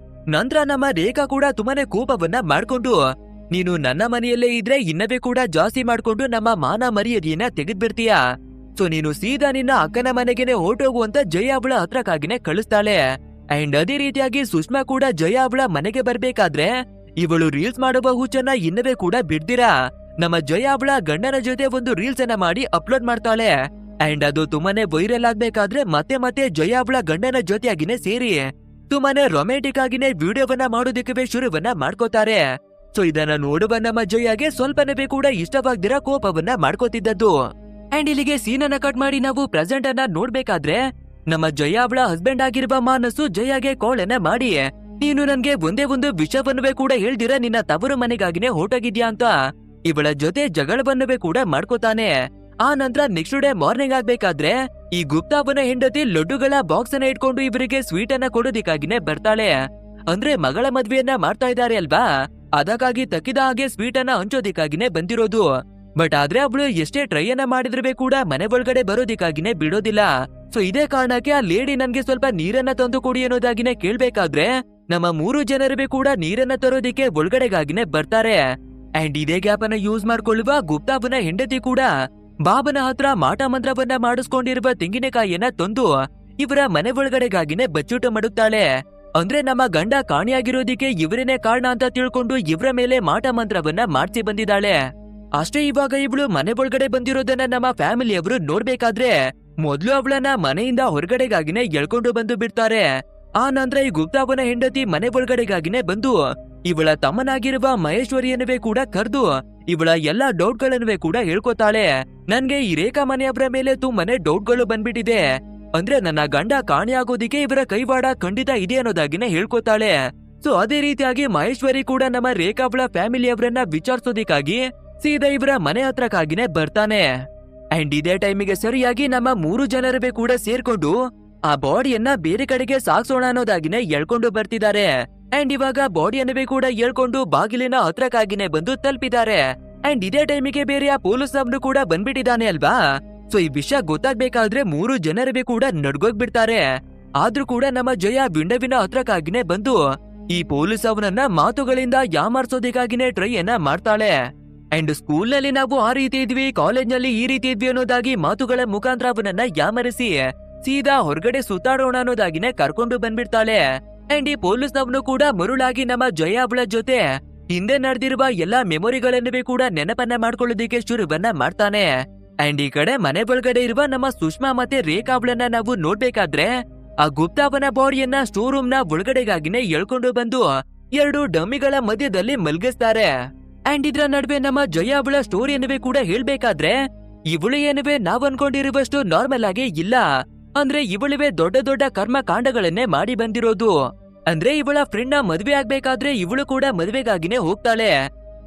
Speaker 1: ನಂತರ ನಮ್ಮ ರೇಖಾ ಕೂಡ ತುಂಬಾನೇ ಕೋಪವನ್ನ ಮಾಡ್ಕೊಂಡು ನೀನು ನನ್ನ ಮನೆಯಲ್ಲೇ ಇದ್ರೆ ಇನ್ನವೇ ಕೂಡ ಜಾಸ್ತಿ ಮಾಡ್ಕೊಂಡು ನಮ್ಮ ಮಾನ ಮರ್ಯಾದೆಯನ್ನ ತೆಗೆದ್ಬಿಡ್ತೀಯ. ಸೊ ನೀನು ಸೀದಾ ನಿನ್ನ ಅಕ್ಕನ ಮನೆಗೆನೆ ಹೊರಟೋಗುವಂತ ಜಯ ಅವಳ ಹತ್ರಕ್ಕಾಗಿನೇ ಕಳಿಸ್ತಾಳೆ. ಅಂಡ್ ಅದೇ ರೀತಿಯಾಗಿ ಸುಷ್ಮಾ ಕೂಡ ಜಯ ಅವಳ ಮನೆಗೆ ಬರ್ಬೇಕಾದ್ರೆ ಇವಳು ರೀಲ್ಸ್ ಮಾಡುವ ಹುಚ್ಚನ್ನ ಇನ್ನವೇ ಕೂಡ ಬಿಡ್ದಿರಾ ನಮ್ಮ ಜಯ ಅವಳ ಗಂಡನ ಜೊತೆ ಒಂದು ರೀಲ್ಸ್ ಅನ್ನ ಮಾಡಿ ಅಪ್ಲೋಡ್ ಮಾಡ್ತಾಳೆ. ಅಂಡ್ ಅದು ತುಂಬಾನೇ ವೈರಲ್ ಆಗ್ಬೇಕಾದ್ರೆ ಮತ್ತೆ ಜಯ ಅವಳ ಗಂಡನ ಜೊತೆಯಾಗಿನೇ ಸೇರಿ ತುಂಬಾನೇ ರೊಮ್ಯಾಂಟಿಕ್ ಆಗಿನೇ ವಿಡಿಯೋವನ್ನ ಮಾಡೋದಕ್ಕೆ ಶುರುವನ್ನ ಮಾಡ್ಕೋತಾರೆ. ಸೊ ಇದನ್ನ ನೋಡುವ ನಮ್ಮ ಜಯಗೆ ಸ್ವಲ್ಪನವೇ ಕೂಡ ಇಷ್ಟವಾಗ್ದಿರ ಕೋಪವನ್ನ ಮಾಡ್ಕೋತಿದ್ದದ್ದು. ಅಂಡ್ ಇಲ್ಲಿಗೆ ಸೀನನ್ನ ಕಟ್ ಮಾಡಿ ನಾವು ಪ್ರೆಸೆಂಟ್ ಅನ್ನ ನೋಡ್ಬೇಕಾದ್ರೆ ನಮ್ಮ ಜಯ ಅವಳ ಹಸ್ಬೆಂಡ್ ಆಗಿರುವ ಮಾನಸು ಜಯಗೆ ಕಾಲ್ ಅನ್ನ ಮಾಡಿ ನೀನು ನನ್ಗೆ ಒಂದೇ ಒಂದು ವಿಷಯವನ್ನುವೇ ಕೂಡ ಹೇಳ್ದಿರ ನಿನ್ನ ತವರು ಮನೆಗಾಗಿನೇ ಹೊರಟೋಗಿದ್ಯಾ ಅಂತ ಇವಳ ಜೊತೆ ಜಗಳವನ್ನುವೇ ಕೂಡ ಮಾಡ್ಕೋತಾನೆ. ಆ ನಂತರ ನೆಕ್ಸ್ಟ್ ಡೇ ಮಾರ್ನಿಂಗ್ ಆಗ್ಬೇಕಾದ್ರೆ ಈ ಗುಪ್ತಾ ಅವನ ಹೆಂಡತಿ ಲಡ್ಡುಗಳ ಬಾಕ್ಸ್ ಅನ್ನ ಇಟ್ಕೊಂಡು ಇವರಿಗೆ ಸ್ವೀಟ್ ಅನ್ನ ಕೊಡೋದಿಕ್ಕಾಗಿನೇ ಬರ್ತಾಳೆ. ಅಂದ್ರೆ ಮಗಳ ಮದ್ವೆಯನ್ನ ಮಾಡ್ತಾ ಇದ್ದಾರೆ ಅಲ್ವಾ, ಅದಕ್ಕಾಗಿ ತಕ್ಕಿದ ಹಾಗೆ ಸ್ವೀಟ್ ಅನ್ನ ಹಂಚೋದಿಕ್ಕಾಗಿನೇ ಬಂದಿರೋದು. ಬಟ್ ಆದ್ರೆ ಅವಳು ಎಷ್ಟೇ ಟ್ರೈ ಅನ್ನ ಮಾಡಿದ್ರೆ ಕೂಡ ಮನೆ ಒಳಗಡೆ ಬರೋದಿಕ್ಕಾಗಿನೇ ಬಿಡೋದಿಲ್ಲ. ಸೊ ಇದೇ ಕಾರಣಕ್ಕೆ ಆ ಲೇಡಿ ನನ್ಗೆ ಸ್ವಲ್ಪ ನೀರನ್ನ ತಂದು ಕೊಡಿ ಅನ್ನೋದಾಗಿನೇ ಕೇಳ್ಬೇಕಾದ್ರೆ ನಮ್ಮ 3 ಜನರು ಕೂಡ ನೀರನ್ನ ತರೋದಿಕ್ಕೆ ಒಳಗಡೆಗಾಗಿನೇ ಬರ್ತಾರೆ. ಅಂಡ್ ಇದೇ ಗ್ಯಾಪ್ ಅನ್ನ ಯೂಸ್ ಮಾಡ್ಕೊಳ್ಳುವ ಗುಪ್ತಾಬನ ಹೆಂಡತಿ ಕೂಡ ಬಾಬನ ಹತ್ರ ಮಾಟ ಮಂತ್ರವನ್ನ ಮಾಡಿಸ್ಕೊಂಡಿರುವ ತೆಂಗಿನಕಾಯಿಯನ್ನ ತಂದು ಇವರ ಮನೆ ಒಳಗಡೆಗಾಗಿನೇ ಬಚ್ಚೂಟ ಮಾಡುತ್ತಾಳೆ. ಅಂದ್ರೆ ನಮ್ಮ ಗಂಡ ಕಾಣಿಯಾಗಿರೋದಿಕ್ಕೆ ಇವರೇನೆ ಕಾರಣ ಅಂತ ತಿಳ್ಕೊಂಡು ಇವರ ಮೇಲೆ ಮಾಟ ಮಂತ್ರವನ್ನ ಮಾಡ್ಸಿ ಬಂದಿದ್ದಾಳೆ. ಅಷ್ಟೇ ಇವಾಗ ಇವಳು ಮನೆ ಒಳಗಡೆ ಬಂದಿರೋದನ್ನ ನಮ್ಮ ಫ್ಯಾಮಿಲಿಯವರು ನೋಡ್ಬೇಕಾದ್ರೆ ಮೊದ್ಲು ಅವಳನ್ನ ಮನೆಯಿಂದ ಹೊರಗಡೆಗಾಗಿನೇ ಎಳ್ಕೊಂಡು ಬಂದು ಬಿಡ್ತಾರೆ. ಆ ನಂತರ ಈ ಗುಪ್ತಾವನ ಹೆಂಡತಿ ಮನೆ ಒಳಗಡೆಗಾಗಿನೇ ಬಂದು ಇವಳ ತಮ್ಮನಾಗಿರುವ ಮಹೇಶ್ವರಿಯನ್ನುವೇ ಕೂಡ ಕರೆದು ಇವಳ ಎಲ್ಲಾ ಡೌಟ್ಗಳನ್ನುವೇ ಕೂಡ ಹೇಳ್ಕೊತಾಳೆ. ನನ್ಗೆ ಈ ರೇಖಾ ಮನೆಯವರ ಮೇಲೆ ತುಂಬಾನೇ ಡೌಟ್ಗಳು ಬಂದ್ಬಿಟ್ಟಿದೆ, ಅಂದ್ರೆ ನನ್ನ ಗಂಡ ಕಾಣಿಯಾಗೋದಿಕ್ಕೆ ಇವರ ಕೈವಾಡ ಖಂಡಿತ ಇದೆ ಅನ್ನೋದಾಗಿನೇ ಹೇಳ್ಕೊತಾಳೆ. ಸೊ ಅದೇ ರೀತಿಯಾಗಿ ಮಹೇಶ್ವರಿ ಕೂಡ ನಮ್ಮ ರೇಖಾ ಅವಳ ಫ್ಯಾಮಿಲಿಯವರನ್ನ ವಿಚಾರಿಸೋದಿಕ್ಕಾಗಿ ಸೀದಾ ಇವರ ಮನೆ ಹತ್ರಕ್ಕಾಗಿನೇ ಬರ್ತಾನೆ. ಅಂಡ್ ಇದೇ ಟೈಮಿಗೆ ಸರಿಯಾಗಿ ನಮ್ಮ 3 ಜನರವೇ ಕೂಡ ಸೇರ್ಕೊಂಡು ಆ ಬಾಡಿಯನ್ನ ಬೇರೆ ಕಡೆಗೆ ಸಾಗ್ಸೋಣ ಅನ್ನೋದಾಗಿನೇ ಎಳ್ಕೊಂಡು ಬರ್ತಿದ್ದಾರೆ. ಅಂಡ್ ಇವಾಗ ಬಾಡಿಯನ್ನವೇ ಕೂಡ ಎಳ್ಕೊಂಡು ಬಾಗಿಲಿನ ಹತ್ರಕ್ಕಾಗಿನೇ ಬಂದು ತಲುಪಿದ್ದಾರೆ. ಅಂಡ್ ಇದೇ ಟೈಮಿಗೆ ಬೇರೆ ಆ ಪೊಲೀಸ್ ಅವನು ಕೂಡ ಬಂದ್ಬಿಟ್ಟಿದ್ದಾನೆ ಅಲ್ವಾ. ಸೊ ಈ ವಿಷಯ ಗೊತ್ತಾಗ್ಬೇಕಾದ್ರೆ 3 ಜನರವೇ ಕೂಡ ನಡ್ಗೋಗ್ಬಿಡ್ತಾರೆ. ಆದ್ರೂ ಕೂಡ ನಮ್ಮ ಜಯ ವಿಂಡವಿನ ಹತ್ರಕ್ಕಾಗಿನೇ ಬಂದು ಈ ಪೊಲೀಸ್ ಅವನನ್ನ ಮಾತುಗಳಿಂದ ಯಾಮಾರ್ಸೋದಿಕ್ಕಾಗಿನೇ ಟ್ರೈ ಅನ್ನ ಮಾಡ್ತಾಳೆ. ಅಂಡ್ ಸ್ಕೂಲ್ ನಲ್ಲಿ ನಾವು ಆ ರೀತಿ ಇದ್ವಿ, ಕಾಲೇಜ್ ನಲ್ಲಿ ಈ ರೀತಿ ಇದ್ವಿ ಅನ್ನೋದಾಗಿ ಮಾತುಗಳ ಮುಖಾಂತರ ಅವನನ್ನ ಯಾಮರಿಸಿ ಸೀದಾ ಹೊರಗಡೆ ಸುತ್ತಾಡೋಣ ಅನ್ನೋದಾಗಿನೇ ಕರ್ಕೊಂಡು ಬಂದ್ಬಿಡ್ತಾಳೆ. ಅಂಡ್ ಈ ಪೊಲೀಸ್ ನವನು ಕೂಡ ಮರುಳಾಗಿ ನಮ್ಮ ಜಯ ಅವಳ ಜೊತೆ ಹಿಂದೆ ನಡೆದಿರುವ ಎಲ್ಲಾ ಮೆಮೊರಿಗಳನ್ನುವೇ ಕೂಡ ನೆನಪನ್ನ ಮಾಡ್ಕೊಳ್ಳೋದಿಕ್ಕೆ ಶುರುವನ್ನ ಮಾಡ್ತಾನೆ. ಅಂಡ್ ಈ ಕಡೆ ಮನೆ ಒಳಗಡೆ ಇರುವ ನಮ್ಮ ಸುಷ್ಮಾ ಮತ್ತೆ ರೇಖಾ ಅವಳನ್ನ ನಾವು ನೋಡ್ಬೇಕಾದ್ರೆ ಆ ಗುಪ್ತಾವನ ಬಾಡಿಯನ್ನ ಸ್ಟೋರ್ ರೂಮ್ ನ ಒಳಗಡೆಗಾಗಿನೇ ಎಳ್ಕೊಂಡು ಬಂದು 2 ಡಮ್ಮಿಗಳ ಮಧ್ಯದಲ್ಲಿ ಮಲ್ಗಿಸ್ತಾರೆ. ಅಂಡ್ ಇದ್ರ ನಡುವೆ ನಮ್ಮ ಜಯ ಅವಳ ಸ್ಟೋರಿಯನ್ನುವೇ ಕೂಡ ಹೇಳ್ಬೇಕಾದ್ರೆ ಇವಳು ಏನುವೆ ನಾವ್ ಅನ್ಕೊಂಡಿರುವಷ್ಟು ನಾರ್ಮಲ್ ಆಗಿ ಇಲ್ಲ. ಅಂದ್ರೆ ಇವಳುವೆ ದೊಡ್ಡ ದೊಡ್ಡ ಕರ್ಮ ಕಾಂಡಗಳನ್ನೇ ಮಾಡಿ ಬಂದಿರೋದು. ಅಂದ್ರೆ ಇವಳ ಫ್ರೆಂಡ್ ನ ಮದ್ವೆ ಆಗ್ಬೇಕಾದ್ರೆ ಇವಳು ಕೂಡ ಮದ್ವೆಗಾಗಿನೇ ಹೋಗ್ತಾಳೆ.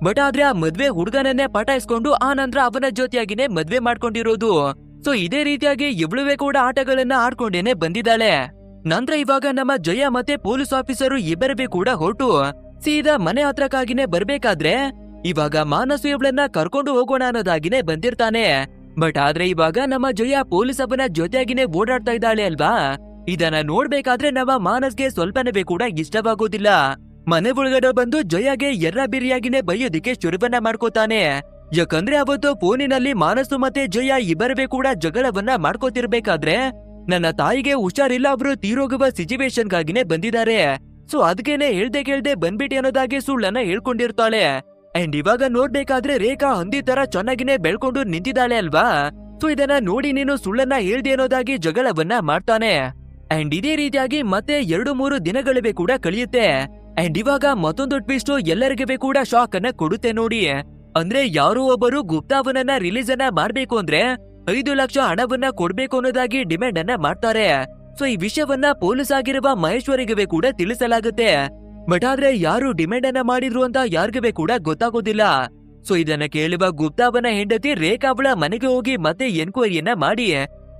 Speaker 1: ಬಟ್ ಆದ್ರೆ ಆ ಮದ್ವೆ ಹುಡುಗನನ್ನೇ ಪಟಾಯಿಸ್ಕೊಂಡು ಆ ನಂತರ ಅವನ ಜೊತೆಯಾಗಿನೇ ಮದ್ವೆ ಮಾಡ್ಕೊಂಡಿರೋದು. ಸೊ ಇದೇ ರೀತಿಯಾಗಿ ಇವಳುವೆ ಕೂಡ ಆಟಗಳನ್ನ ಆಡ್ಕೊಂಡೇನೆ ಬಂದಿದ್ದಾಳೆ. ನಂತರ ಇವಾಗ ನಮ್ಮ ಜಯ ಮತ್ತೆ ಪೊಲೀಸ್ ಆಫೀಸರು ಇಬ್ಬರೇ ಕೂಡ ಹೊರಟು ಸೀದಾ ಮನೆ ಹತ್ರಕ್ಕಾಗಿನೇ ಬರ್ಬೇಕಾದ್ರೆ ಇವಾಗ ಮಾನಸು ಇವಳನ್ನ ಕರ್ಕೊಂಡು ಹೋಗೋಣ ಅನ್ನೋದಾಗಿನೇ ಬಂದಿರ್ತಾನೆ. ಬಟ್ ಆದ್ರೆ ಇವಾಗ ನಮ್ಮ ಜಯ ಪೊಲೀಸ್ ಅವನ ಜೊತೆಯಾಗಿನೇ ಓಡಾಡ್ತಾ ಇದ್ದಾಳೆ ಅಲ್ವಾ. ಇದನ್ನ ನೋಡ್ಬೇಕಾದ್ರೆ ನಮ್ಮ ಮಾನಸ್ಗೆ ಸ್ವಲ್ಪನೇ ಕೂಡ ಇಷ್ಟವಾಗೋದಿಲ್ಲ. ಮನೆ ಒಳಗಡೆ ಬಂದು ಜಯಗೆ ಎರ್ರ ಬಿರಿಯಾಗಿನೇ ಬೈಯೋದಿಕ್ಕೆ ಶುರುವನ್ನ ಮಾಡ್ಕೋತಾನೆ. ಯಾಕಂದ್ರೆ ಅವತ್ತು ಫೋನಿನಲ್ಲಿ ಮಾನಸು ಮತ್ತೆ ಜಯ ಇಬ್ಬರವೇ ಕೂಡ ಜಗಳವನ್ನ ಮಾಡ್ಕೋತಿರ್ಬೇಕಾದ್ರೆ ನನ್ನ ತಾಯಿಗೆ ಹುಷಾರಿಲ್ಲ, ಅವರು ತೀರೋಗುವ ಸಿಚುವೇಶನ್ಗಾಗಿನೇ ಬಂದಿದ್ದಾರೆ. ಸೊ ಅದಕ್ಕೇನೆ ಹೇಳ್ದೆ ಕೇಳ್ದೆ ಬಂದ್ಬಿಟ್ಟು ಅನ್ನೋದಾಗಿ ಸುಳ್ಳನ್ನ ಹೇಳ್ಕೊಂಡಿರ್ತಾಳೆ. ಅಂಡ್ ಇವಾಗ ನೋಡ್ಬೇಕಾದ್ರೆ ರೇಖಾ ಹಂದಿ ತರ ಚೆನ್ನಾಗಿನೇ ಬೆಳ್ಕೊಂಡು ನಿಂತಿದ್ದಾಳೆ ಅಲ್ವಾ. ಸೊ ಇದನ್ನ ನೋಡಿ ನೀನು ಸುಳ್ಳನ್ನ ಹೇಳ್ದೆ ಅನ್ನೋದಾಗಿ ಜಗಳವನ್ನ ಮಾಡ್ತಾನೆ. ಅಂಡ್ ಇದೇ ರೀತಿಯಾಗಿ ಮತ್ತೆ 2-3 ದಿನಗಳಿವೆ ಕೂಡ ಕಳಿಯುತ್ತೆ. ಅಂಡ್ ಇವಾಗ ಮತ್ತೊಂದು ಟ್ವಿಸ್ಟ್ ಎಲ್ಲರಿಗೂ ಕೂಡ ಶಾಕ್ ಅನ್ನ ಕೊಡುತ್ತೆ ನೋಡಿ. ಅಂದ್ರೆ ಯಾರೋ ಒಬ್ಬರು ಗುಪ್ತಾವನನ್ನ ರಿಲೀಸ್ ಅನ್ನ ಮಾಡ್ಬೇಕು ಅಂದ್ರೆ 5 ಲಕ್ಷ ಹಣವನ್ನ ಕೊಡ್ಬೇಕು ಅನ್ನೋದಾಗಿ ಡಿಮ್ಯಾಂಡ್ ಅನ್ನ ಮಾಡ್ತಾರೆ. ಸೊ ಈ ವಿಷಯವನ್ನ ಪೊಲೀಸ್ ಆಗಿರುವ ಮಹೇಶ್ವರಿಗೆ ಕೂಡ ತಿಳಿಸಲಾಗುತ್ತೆ. ಬಟ್ ಆದ್ರೆ ಯಾರು ಡಿಮ್ಯಾಂಡ್ ಅನ್ನ ಮಾಡಿದ್ರು ಅಂತ ಯಾರಿಗೂ ಕೂಡ ಗೊತ್ತಾಗೋದಿಲ್ಲ. ಸೊ ಇದನ್ನ ಕೇಳುವ ಗುಪ್ತಾವನ ಹೆಂಡತಿ ರೇಖಾ ಅವಳ ಮನೆಗೆ ಹೋಗಿ ಮತ್ತೆ ಎನ್ಕ್ವೈರಿಯನ್ನ ಮಾಡಿ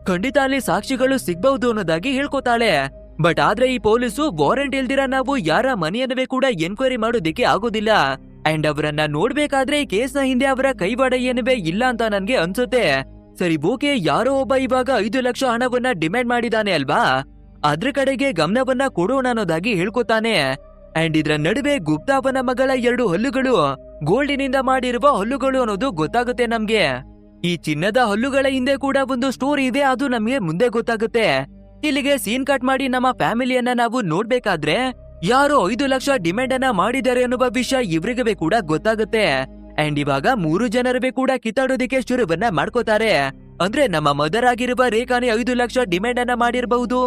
Speaker 1: ಖಂಡಿತ ಅಲ್ಲಿ ಸಾಕ್ಷಿಗಳು ಸಿಗ್ಬಹುದು ಅನ್ನೋದಾಗಿ ಹೇಳ್ಕೊತಾಳೆ. ಬಟ್ ಆದ್ರೆ ಈ ಪೊಲೀಸು ವಾರೆಂಟ್ ಇಲ್ದಿರ ನಾವು ಯಾರ ಮನೆಯನ್ನವೇ ಕೂಡ ಎನ್ಕ್ವೈರಿ ಮಾಡೋದಿಕ್ಕೆ ಆಗೋದಿಲ್ಲ. ಅಂಡ್ ಅವರನ್ನ ನೋಡ್ಬೇಕಾದ್ರೆ ಈ ಕೇಸ್ ನ ಹಿಂದೆ ಅವರ ಕೈವಾಡ ಏನವೇ ಇಲ್ಲ ಅಂತ ನನ್ಗೆ ಅನ್ಸುತ್ತೆ. ಸರಿ ಓಕೆ, ಯಾರೋ ಒಬ್ಬ ಇವಾಗ 5 ಲಕ್ಷ ಹಣವನ್ನ ಡಿಮ್ಯಾಂಡ್ ಮಾಡಿದಾನೆ ಅಲ್ವಾ, ಅದ್ರ ಕಡೆಗೆ ಗಮನವನ್ನ ಕೊಡೋಣ ಅನ್ನೋದಾಗಿ ಹೇಳ್ಕೊತಾನೆ. ಅಂಡ್ ಇದ್ರ ನಡುವೆ ಗುಪ್ತಾವನ ಮಗಳ 2 ಹಲ್ಲುಗಳು ಗೋಲ್ಡಿನಿಂದ ಮಾಡಿರುವ ಹಲ್ಲುಗಳು ಅನ್ನೋದು ಗೊತ್ತಾಗುತ್ತೆ ನಮ್ಗೆ. ಈ ಚಿನ್ನದ ಹಲ್ಲುಗಳ ಹಿಂದೆ ಕೂಡ ಒಂದು ಸ್ಟೋರಿ ಇದೆ, ಅದು ನಮ್ಗೆ ಮುಂದೆ ಗೊತ್ತಾಗುತ್ತೆ. ಇಲ್ಲಿಗೆ ಸೀನ್ ಕಟ್ ಮಾಡಿ ನಮ್ಮ ಫ್ಯಾಮಿಲಿಯನ್ನ ನಾವು ನೋಡ್ಬೇಕಾದ್ರೆ ಯಾರೋ 5 ಲಕ್ಷ ಡಿಮ್ಯಾಂಡ್ ಅನ್ನ ಮಾಡಿದ್ದಾರೆ ಅನ್ನುವ ವಿಷಯ ಇವ್ರಿಗೂ ಕೂಡ ಗೊತ್ತಾಗುತ್ತೆ. ಅಂಡ್ ಇವಾಗ 3 ಜನರವೇ ಕೂಡ ಕಿತ್ತಾಡೋದಿಕ್ಕೆ ಶುರುವನ್ನ ಮಾಡ್ಕೋತಾರೆ. ಅಂದ್ರೆ ನಮ್ಮ ಮದರ್ ಆಗಿರುವ ರೇಖಾನೆ 5 ಲಕ್ಷ ಡಿಮ್ಯಾಂಡ್ ಅನ್ನ ಮಾಡಿರಬಹುದು,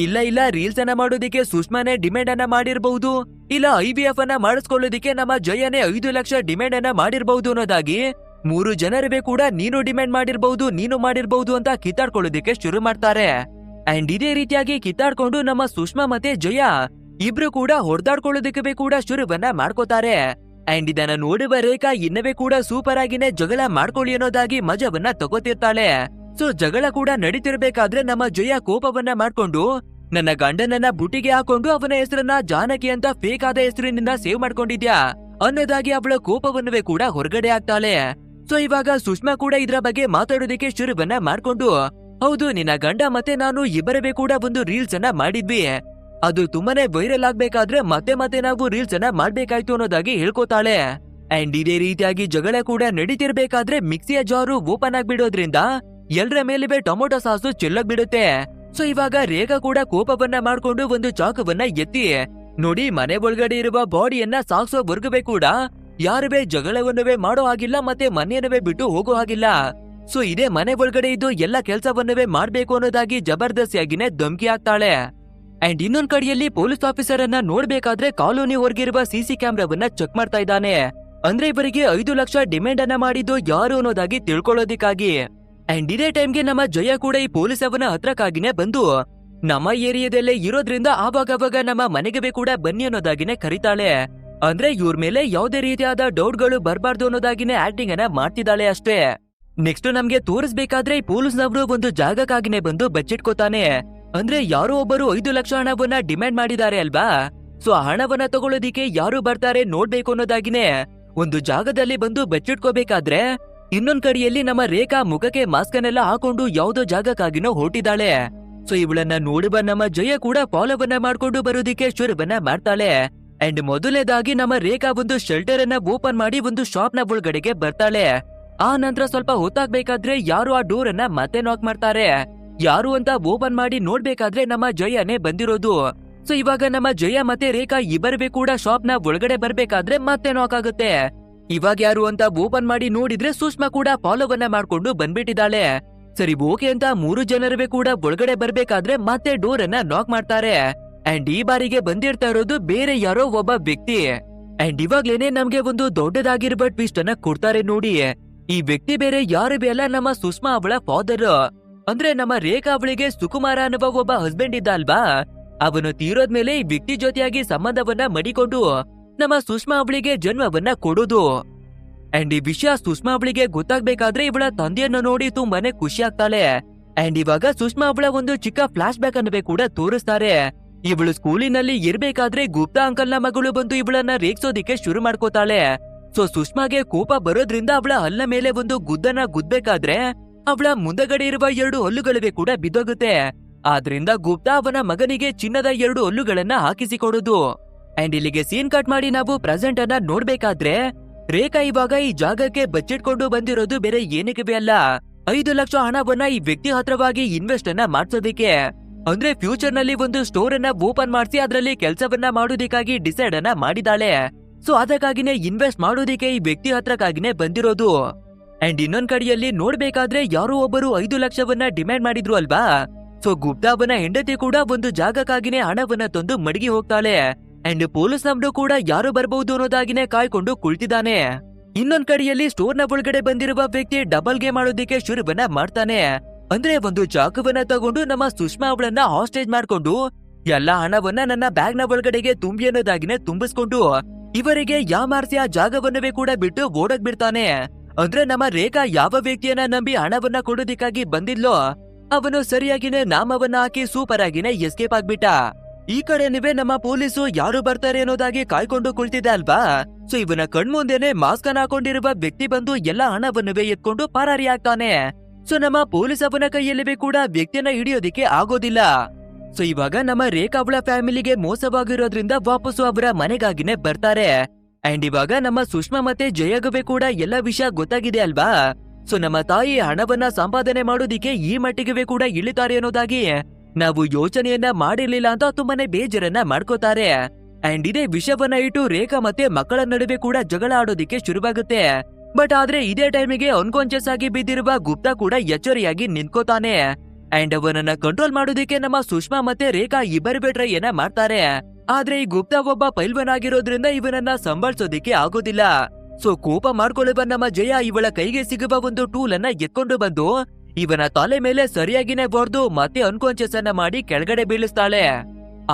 Speaker 1: ಇಲ್ಲ ರೀಲ್ಸ್ ಅನ್ನ ಮಾಡೋದಿಕ್ಕೆ ಸುಷ್ಮಾನೆ ಡಿಮ್ಯಾಂಡ್ ಅನ್ನ ಮಾಡಿರಬಹುದು, ಇಲ್ಲ IVF ಅನ್ನ ಮಾಡಿಸ್ಕೊಳ್ಳೋದಿಕ್ಕೆ ನಮ್ಮ ಜಯನೇ 5 ಲಕ್ಷ ಡಿಮ್ಯಾಂಡ್ ಅನ್ನ ಮಾಡಿರಬಹುದು ಅನ್ನೋದಾಗಿ 3 ಜನರವೇ ಕೂಡ ನೀನು ಡಿಮ್ಯಾಂಡ್ ಮಾಡಿರಬಹುದು ಅಂತ ಕಿತ್ತಾಡ್ಕೊಳ್ಳೋದಿಕ್ಕೆ ಶುರು ಮಾಡ್ತಾರೆ. ಅಂಡ್ ಇದೇ ರೀತಿಯಾಗಿ ಕಿತ್ತಾಡ್ಕೊಂಡು ನಮ್ಮ ಸುಷ್ಮಾ ಮತ್ತೆ ಜಯ ಇಬ್ರು ಕೂಡ ಹೊಡೆದಾಡ್ಕೊಳ್ಳೋದಕ್ಕೆ ಕೂಡ ಶುರುವನ್ನ ಮಾಡ್ಕೋತಾರೆ. ಅಂಡ್ ಇದನ್ನ ನೋಡುವ ರೇಖಾ ಇನ್ನವೇ ಕೂಡ ಸೂಪರ್ ಆಗಿನೇ ಜಗಳ ಮಾಡ್ಕೊಳ್ಳಿ ಅನ್ನೋದಾಗಿ ಮಜವನ್ನ ತಗೋತಿರ್ತಾಳೆ. ಸೊ ಜಗಳ ಕೂಡ ನಡೀತಿರ್ಬೇಕಾದ್ರೆ ನಮ್ಮ ಜಯ ಕೋಪವನ್ನ ಮಾಡ್ಕೊಂಡು ನನ್ನ ಗಂಡನನ್ನ ಬುಟ್ಟಿಗೆ ಹಾಕೊಂಡು ಅವನ ಹೆಸರನ್ನ ಜಾನಕಿ ಅಂತ ಫೇಕ್ ಆದ ಹೆಸರಿನಿಂದ ಸೇವ್ ಮಾಡ್ಕೊಂಡಿದ್ಯಾ ಅನ್ನೋದಾಗಿ ಅವಳ ಕೋಪವನ್ನವೇ ಕೂಡ ಹೊರಗಡೆ ಆಗ್ತಾಳೆ. ಸೊ ಇವಾಗ ಸುಷ್ಮಾ ಕೂಡ ಇದ್ರ ಬಗ್ಗೆ ಮಾತಾಡೋದಿಕ್ಕೆ ಶುರುವನ್ನ ಮಾಡ್ಕೊಂಡು, ಹೌದು ನಿನ್ನ ಗಂಡ ಮತ್ತೆ ನಾನು ಇಬ್ಬರವೇ ಕೂಡ ಒಂದು ರೀಲ್ಸ್ ಅನ್ನ ಮಾಡಿದ್ವಿ, ಅದು ತುಂಬಾನೇ ವೈರಲ್ ಆಗ್ಬೇಕಾದ್ರೆ ಮತ್ತೆ ನಾವು ರೀಲ್ಸ್ ಅನ್ನ ಮಾಡ್ಬೇಕಾಯ್ತು ಅನ್ನೋದಾಗಿ ಹೇಳ್ಕೊತಾಳೆ. ಅಂಡ್ ಇದೇ ರೀತಿಯಾಗಿ ಜಗಳ ಕೂಡ ನಡೀತಿರ್ಬೇಕಾದ್ರೆ ಮಿಕ್ಸಿಯ ಜಾರು ಓಪನ್ ಆಗ್ಬಿಡೋದ್ರಿಂದ ಎಲ್ಲರ ಮೇಲುವೆ ಟೊಮೊಟೊ ಸಾಸು ಚೆಲ್ಲಕ್ ಬಿಡುತ್ತೆ. ಸೊ ಇವಾಗ ರೇಖಾ ಕೂಡ ಕೋಪವನ್ನ ಮಾಡ್ಕೊಂಡು ಒಂದು ಚಾಕುವನ್ನ ಎತ್ತಿ ನೋಡಿ ಮನೆ ಒಳಗಡೆ ಇರುವ ಬಾಡಿಯನ್ನ ಸಾಕ್ಸೋವರ್ಗುವೆ ಕೂಡ ಯಾರುವೇ ಜಗಳವನ್ನವೇ ಮಾಡೋ ಹಾಗಿಲ್ಲ, ಮತ್ತೆ ಮನೆಯನ್ನವೇ ಬಿಟ್ಟು ಹೋಗೋ ಹಾಗಿಲ್ಲ. ಸೊ ಇದೇ ಮನೆ ಒಳಗಡೆ ಇದ್ದು ಎಲ್ಲ ಕೆಲ್ಸವನ್ನವೇ ಮಾಡ್ಬೇಕು ಅನ್ನೋದಾಗಿ ಜಬರ್ದಸ್ತಿಯಾಗಿನೇ ಧಮ್ಕಿ ಆಗ್ತಾಳೆ. ಅಂಡ್ ಇನ್ನೊಂದ್ ಕಡೆಯಲ್ಲಿ ಪೊಲೀಸ್ ಆಫೀಸರ್ ಅನ್ನ ನೋಡ್ಬೇಕಾದ್ರೆ ಕಾಲೋನಿ ಹೊರಗಿರುವ ಸಿಸಿ ಕ್ಯಾಮ್ರಾವನ್ನ ಚೆಕ್ ಮಾಡ್ತಾ ಇದ್ದಾನೆ. ಅಂದ್ರೆ ಇವರಿಗೆ 5 ಲಕ್ಷ ಡಿಮ್ಯಾಂಡ್ ಅನ್ನ ಮಾಡಿದ್ದು ಯಾರು ಅನ್ನೋದಾಗಿ ತಿಳ್ಕೊಳ್ಳೋದಿಕ್ಕಾಗಿ. ಅಂಡ್ ಇದೇ ಟೈಮ್ಗೆ ನಮ್ಮ ಜಯ ಕೂಡ ಈ ಪೊಲೀಸ್ ಅವನ ಹತ್ರಕ್ಕಾಗಿನೇ ಬಂದು ನಮ್ಮ ಏರಿಯಾದಲ್ಲೇ ಇರೋದ್ರಿಂದ ಆವಾಗವಾಗ ನಮ್ಮ ಮನೆಗೆ ಕೂಡ ಬನ್ನಿ ಅನ್ನೋದಾಗಿನೇ ಕರೀತಾಳೆ. ಅಂದ್ರೆ ಇವ್ರ ಮೇಲೆ ಯಾವುದೇ ರೀತಿಯಾದ ಡೌಟ್ಗಳು ಬರಬಾರ್ದು ಅನ್ನೋದಾಗಿನೇ ಆಕ್ಟಿಂಗ್ ಅನ್ನ ಮಾಡ್ತಿದ್ದಾಳೆ ಅಷ್ಟೇ. ನೆಕ್ಸ್ಟ್ ನಮ್ಗೆ ತೋರಿಸ್ಬೇಕಾದ್ರೆ ಈ ಪೊಲೀಸ್ನವರು ಒಂದು ಜಾಗಕ್ಕಾಗಿನೇ ಬಂದು ಬಚ್ಚಿಟ್ಕೋತಾನೆ. ಅಂದ್ರೆ ಯಾರೋ ಒಬ್ಬರು 5 ಲಕ್ಷ ಹಣವನ್ನ ಡಿಮ್ಯಾಂಡ್ ಮಾಡಿದ್ದಾರೆ ಅಲ್ವಾ. ಸೊ ಆ ಹಣವನ್ನ ತಗೊಳ್ಳೋದಿಕ್ಕೆ ಯಾರು ಬರ್ತಾರೆ ನೋಡ್ಬೇಕು ಅನ್ನೋದಾಗಿನೇ ಒಂದು ಜಾಗದಲ್ಲಿ ಬಂದು ಬಚ್ಚಿಟ್ಕೋಬೇಕಾದ್ರೆ ಇನ್ನೊಂದ್ ಕಡೆಯಲ್ಲಿ ನಮ್ಮ ರೇಖಾ ಮುಖಕ್ಕೆ ಮಾಸ್ಕ್ ಅನ್ನೆಲ್ಲ ಹಾಕೊಂಡು ಯಾವ್ದೋ ಜಾಗಕ್ಕಾಗಿನೋ ಹೊರಟಿದ್ದಾಳೆ. ಸೊ ಇವಳನ್ನ ನೋಡುವ ನಮ್ಮ ಜಯ ಕೂಡ ಫಾಲೋವನ್ನ ಮಾಡ್ಕೊಂಡು ಬರೋದಿಕ್ಕೆ ಶುರುವನ್ನ ಮಾಡ್ತಾಳೆ. ಅಂಡ್ ಮೊದಲನೇದಾಗಿ ನಮ್ಮ ರೇಖಾ ಒಂದು ಶೆಲ್ಟರ್ ಅನ್ನ ಓಪನ್ ಮಾಡಿ ಒಂದು ಶಾಪ್ ನ ಒಳಗಡೆಗೆ ಬರ್ತಾಳೆ. ಆ ನಂತರ ಸ್ವಲ್ಪ ಹೊತ್ತಾಗ್ಬೇಕಾದ್ರೆ ಯಾರು ಆ ಡೋರ್ ಅನ್ನ ಮತ್ತೆ ನಾಕ್ ಮಾಡ್ತಾರೆ. ಯಾರು ಅಂತ ಓಪನ್ ಮಾಡಿ ನೋಡ್ಬೇಕಾದ್ರೆ ನಮ್ಮ ಜಯನೇ ಬಂದಿರೋದು. ಸೊ ಇವಾಗ ನಮ್ಮ ಜಯ ಮತ್ತೆ ರೇಖಾ ಇಬ್ಬರವೇ ಕೂಡ ಶಾಪ್ ನ ಒಳಗಡೆ ಬರ್ಬೇಕಾದ್ರೆ ಮತ್ತೆ ನಾಕ್ ಆಗುತ್ತೆ. ಇವಾಗ ಯಾರು ಅಂತ ಓಪನ್ ಮಾಡಿ ನೋಡಿದ್ರೆ ಸುಷ್ಮಾ ಕೂಡ ಫಾಲೋವನ್ನ ಮಾಡ್ಕೊಂಡು ಬಂದ್ಬಿಟ್ಟಿದ್ದಾಳೆ. ಸರಿ ಓಕೆ ಅಂತ 3 ಜನರವೇ ಕೂಡ ಒಳಗಡೆ ಬರ್ಬೇಕಾದ್ರೆ ಮತ್ತೆ ಡೋರ್ ಅನ್ನ ನಾಕ್ ಮಾಡ್ತಾರೆ. ಅಂಡ್ ಈ ಬಾರಿಗೆ ಬಂದಿರ್ತಾ ಇರೋದು ಬೇರೆ ಯಾರೋ ಒಬ್ಬ ವ್ಯಕ್ತಿ. ಅಂಡ್ ಇವಾಗ್ಲೇನೆ ನಮ್ಗೆ ಒಂದು ದೊಡ್ಡದಾಗಿರುವ ಟ್ವಿಸ್ಟ್ ಅನ್ನ ಕೊಡ್ತಾರೆ ನೋಡಿ. ಈ ವ್ಯಕ್ತಿ ಬೇರೆ ಯಾರು ಅಲ್ಲ, ನಮ್ಮ ಸುಷ್ಮಾ ಅವಳ ಫಾದರ್. ಅಂದ್ರೆ ನಮ್ಮ ರೇಖಾ ಅವಳಿಗೆ ಸುಕುಮಾರ ಅನ್ನುವ ಒಬ್ಬ ಹಸ್ಬೆಂಡ್ ಇದ್ದ ಅಲ್ವಾ, ಅವನು ತೀರೋದ್ಮೇಲೆ ಈ ವ್ಯಕ್ತಿ ಜೊತೆಯಾಗಿ ಸಂಬಂಧವನ್ನ ಮಡಿಕೊಂಡು ನಮ್ಮ ಸುಷ್ಮಾ ಅವಳಿಗೆ ಜನ್ಮವನ್ನ ಕೊಡೋದು. ಅಂಡ್ ಈ ವಿಷಯ ಸುಷ್ಮಾ ಅವಳಿಗೆ ಗೊತ್ತಾಗ್ಬೇಕಾದ್ರೆ ಇವಳ ತಂದೆಯನ್ನು ನೋಡಿ ತುಂಬಾನೇ ಖುಷಿ ಆಗ್ತಾಳೆ. ಅಂಡ್ ಇವಾಗ ಸುಷ್ಮಾ ಅವಳ ಒಂದು ಚಿಕ್ಕ ಫ್ಲಾಶ್ ಬ್ಯಾಕ್ ಅನ್ನವೇ ಕೂಡ ತೋರಿಸ್ತಾರೆ. ಇವಳು ಸ್ಕೂಲಿನಲ್ಲಿ ಇರ್ಬೇಕಾದ್ರೆ ಗುಪ್ತಾ ಅಂಕಲ್ ನ ಮಗಳು ಬಂದು ಇವಳನ್ನ ರೇಗ್ಸೋದಿಕ್ಕೆ ಶುರು ಮಾಡ್ಕೋತಾಳೆ. ಸೊ ಸುಷ್ಮಾಗೆ ಕೋಪ ಬರೋದ್ರಿಂದ ಅವಳ ಹಲ್ಲ ಮೇಲೆ ಒಂದು ಗುದ್ದನ ಗುದ್ಬೇಕಾದ್ರೆ ಅವಳ ಮುಂದಗಡೆ ಇರುವ 2 ಹಲ್ಲುಗಳಿವೆ ಕೂಡ ಬಿದ್ದೋಗುತ್ತೆ. ಆದ್ರಿಂದ ಗುಪ್ತಾ ಅವನ ಮಗನಿಗೆ ಚಿನ್ನದ 2 ಹಲ್ಲುಗಳನ್ನ ಹಾಕಿಸಿಕೊಡೋದು. ಅಂಡ್ ಇಲ್ಲಿಗೆ ಸೀನ್ ಕಟ್ ಮಾಡಿ ನಾವು ಪ್ರೆಸೆಂಟ್ ಅನ್ನ ನೋಡ್ಬೇಕಾದ್ರೆ ರೇಖಾ ಇವಾಗ ಈ ಜಾಗಕ್ಕೆ ಬಚ್ಚಿಟ್ಕೊಂಡು ಬಂದಿರೋದು ಬೇರೆ ಏನಕ್ಕೆ ಅಲ್ಲ, 5 ಲಕ್ಷ ಹಣವನ್ನ ಈ ವ್ಯಕ್ತಿ ಹತ್ರವಾಗಿ ಇನ್ವೆಸ್ಟ್ ಅನ್ನ ಮಾಡ್ಸೋದಿಕ್ಕೆ. ಅಂದ್ರೆ ಫ್ಯೂಚರ್ ನಲ್ಲಿ ಒಂದು ಸ್ಟೋರ್ ಅನ್ನ ಓಪನ್ ಮಾಡಿಸಿ ಅದರಲ್ಲಿ ಕೆಲಸವನ್ನ ಮಾಡೋದಿಕ್ಕಾಗಿ ಡಿಸೈಡ್ ಅನ್ನ ಮಾಡಿದಾಳೆ. ಸೊ ಅದಕ್ಕಾಗಿನೇ ಇನ್ವೆಸ್ಟ್ ಮಾಡೋದಿಕ್ಕೆ ಈ ವ್ಯಕ್ತಿ ಹತ್ರಕ್ಕಾಗಿನೇ ಬಂದಿರೋದು. ಅಂಡ್ ಇನ್ನೊಂದ್ ಕಡೆಯಲ್ಲಿ ನೋಡ್ಬೇಕಾದ್ರೆ ಯಾರೋ ಒಬ್ಬರು 5 ಲಕ್ಷವನ್ನ ಡಿಮ್ಯಾಂಡ್ ಮಾಡಿದ್ರು ಅಲ್ವಾ. ಸೊ ಗುಪ್ತಾ ಅವನ ಹೆಂಡತಿ ಕೂಡ ಒಂದು ಜಾಗಕ್ಕಾಗಿನೇ ಹಣವನ್ನ ತಂದು ಮಡಗಿ ಹೋಗ್ತಾಳೆ. ಅಂಡ್ ಪೊಲೀಸ್ ನಮ್ದು ಕೂಡ ಯಾರು ಬರ್ಬಹುದು ಅನ್ನೋದಾಗಿನೇ ಕಾಯ್ಕೊಂಡು ಕುಳಿತಿದ್ದಾನೆ. ಇನ್ನೊಂದ್ ಕಡೆಯಲ್ಲಿ ಸ್ಟೋರ್ ನ ಒಳಗಡೆ ಬಂದಿರುವ ವ್ಯಕ್ತಿ ಡಬಲ್ ಗೇಮ್ ಆಡೋದಿಕ್ಕೆ ಶುರುವನ್ನ ಮಾಡ್ತಾನೆ. ಅಂದ್ರೆ ಒಂದು ಚಾಕುವನ್ನ ತಗೊಂಡು ನಮ್ಮ ಸುಷ್ಮಾ ಅವಳನ್ನ ಹಾಸ್ಟೇಜ್ ಮಾಡ್ಕೊಂಡು ಎಲ್ಲಾ ಹಣವನ್ನ ನನ್ನ ಬ್ಯಾಗ್ ನ ಒಳಗಡೆಗೆ ತುಂಬಿ ಅನ್ನೋದಾಗಿನೇ ತುಂಬಿಸ್ಕೊಂಡು ಇವರಿಗೆ ಯಾಮಾರ್ಸಿ ಆ ಜಾಗವನ್ನವೇ ಕೂಡ ಬಿಟ್ಟು ಓಡಕ್ ಬಿಡ್ತಾನೆ. ಅಂದ್ರೆ ನಮ್ಮ ರೇಖಾ ಯಾವ ವ್ಯಕ್ತಿಯನ್ನ ನಂಬಿ ಹಣವನ್ನ ಕೊಡೋದಿಕ್ಕಾಗಿ ಬಂದಿದ್ಲೋ ಅವನು ಸರಿಯಾಗಿನೇ ನಾಮವನ್ನ ಹಾಕಿ ಸೂಪರ್ ಆಗಿನೇ ಎಸ್ಕೇಪ್ ಆಗ್ಬಿಟ್ಟ. ಈ ಕಡೆ ನೀವೇ ನಮ್ಮ ಪೊಲೀಸು ಯಾರು ಬರ್ತಾರೆ ಅನ್ನೋದಾಗಿ ಕಾಯ್ಕೊಂಡು ಕುಳಿತಿದ್ದ ಅಲ್ವಾ. ಸೊ ಇವನ ಕಣ್ಮುಂದೆನೆ ಮಾಸ್ಕ್ ಅನ್ನ ಹಾಕೊಂಡಿರುವ ವ್ಯಕ್ತಿ ಬಂದು ಎಲ್ಲಾ ಹಣವನ್ನವೇ ಎತ್ಕೊಂಡು ಪರಾರಿ ಆಗ್ತಾನೆ. ಸೊ ನಮ್ಮ ಪೊಲೀಸ್ ಅವನ ಕೈಯಲ್ಲಿ ಕೂಡ ವ್ಯಕ್ತಿಯನ್ನ ಹಿಡಿಯೋದಿಕ್ಕೆ ಆಗೋದಿಲ್ಲ. ಸೊ ಇವಾಗ ನಮ್ಮ ರೇಖಾ ಅವಳ ಫ್ಯಾಮಿಲಿಗೆ ಮೋಸವಾಗಿರೋದ್ರಿಂದ ವಾಪಸ್ಸು ಅವರ ಮನೆಗಾಗಿನೇ ಬರ್ತಾರೆ. ಅಂಡ್ ಇವಾಗ ನಮ್ಮ ಸುಷ್ಮಾ ಮತ್ತೆ ಜಯಗವೇ ಕೂಡ ಎಲ್ಲ ವಿಷಯ ಗೊತ್ತಾಗಿದೆ ಅಲ್ವಾ. ಸೊ ನಮ್ಮ ತಾಯಿ ಹಣವನ್ನ ಸಂಪಾದನೆ ಮಾಡೋದಿಕ್ಕೆ ಈ ಮಟ್ಟಿಗೆ ಕೂಡ ಇಳಿತಾರೆ ಅನ್ನೋದಾಗಿ ನಾವು ಯೋಚನೆಯನ್ನ ಮಾಡಿರ್ಲಿಲ್ಲ ಅಂತ ತುಂಬಾನೇ ಬೇಜಾರನ್ನ ಮಾಡ್ಕೋತಾರೆ. ಅಂಡ್ ಇದೇ ವಿಷಯವನ್ನ ಇಟ್ಟು ರೇಖಾ ಮತ್ತೆ ಮಕ್ಕಳ ನಡುವೆ ಕೂಡ ಜಗಳ ಆಡೋದಿಕ್ಕೆ ಶುರುವಾಗುತ್ತೆ. ಬಟ್ ಆದ್ರೆ ಇದೇ ಟೈಮಿಗೆ ಅನ್ಕಾನ್ಶಿಯಸ್ ಆಗಿ ಬಿದ್ದಿರುವ ಗುಪ್ತಾ ಕೂಡ ಎಚ್ಚರಿಯಾಗಿ ನಿಂತ್ಕೋತಾನೆ. ಅಂಡ್ ಅವನನ್ನ ಕಂಟ್ರೋಲ್ ಮಾಡೋದಿಕ್ಕೆ ನಮ್ಮ ಸುಷ್ಮಾ ಮತ್ತೆ ರೇಖಾ ಇಬ್ಬರು ಟ್ರೈ ಏನ ಮಾಡ್ತಾರೆ. ಆದ್ರೆ ಈ ಗುಪ್ತಾ ಒಬ್ಬ ಪೈಲ್ವನ್ ಆಗಿರೋದ್ರಿಂದ ಇವನನ್ನ ಸಂಭಾಳಿಸೋದಿಕ್ಕೆ ಆಗೋದಿಲ್ಲ. ಸೊ ಕೋಪ ಮಾಡ್ಕೊಳ್ಳುವ ನಮ್ಮ ಜಯ ಇವಳ ಕೈಗೆ ಸಿಗುವ ಒಂದು ಟೂಲ್ ಅನ್ನ ಎತ್ಕೊಂಡು ಬಂದು ಇವನ ತಲೆ ಮೇಲೆ ಸರಿಯಾಗಿನೇ ಬಡ್ದು ಮತ್ತೆ ಅನ್ಕಾನ್ಶಿಯಸ್ ಅನ್ನ ಮಾಡಿ ಕೆಳಗಡೆ ಬೀಳಿಸ್ತಾಳೆ.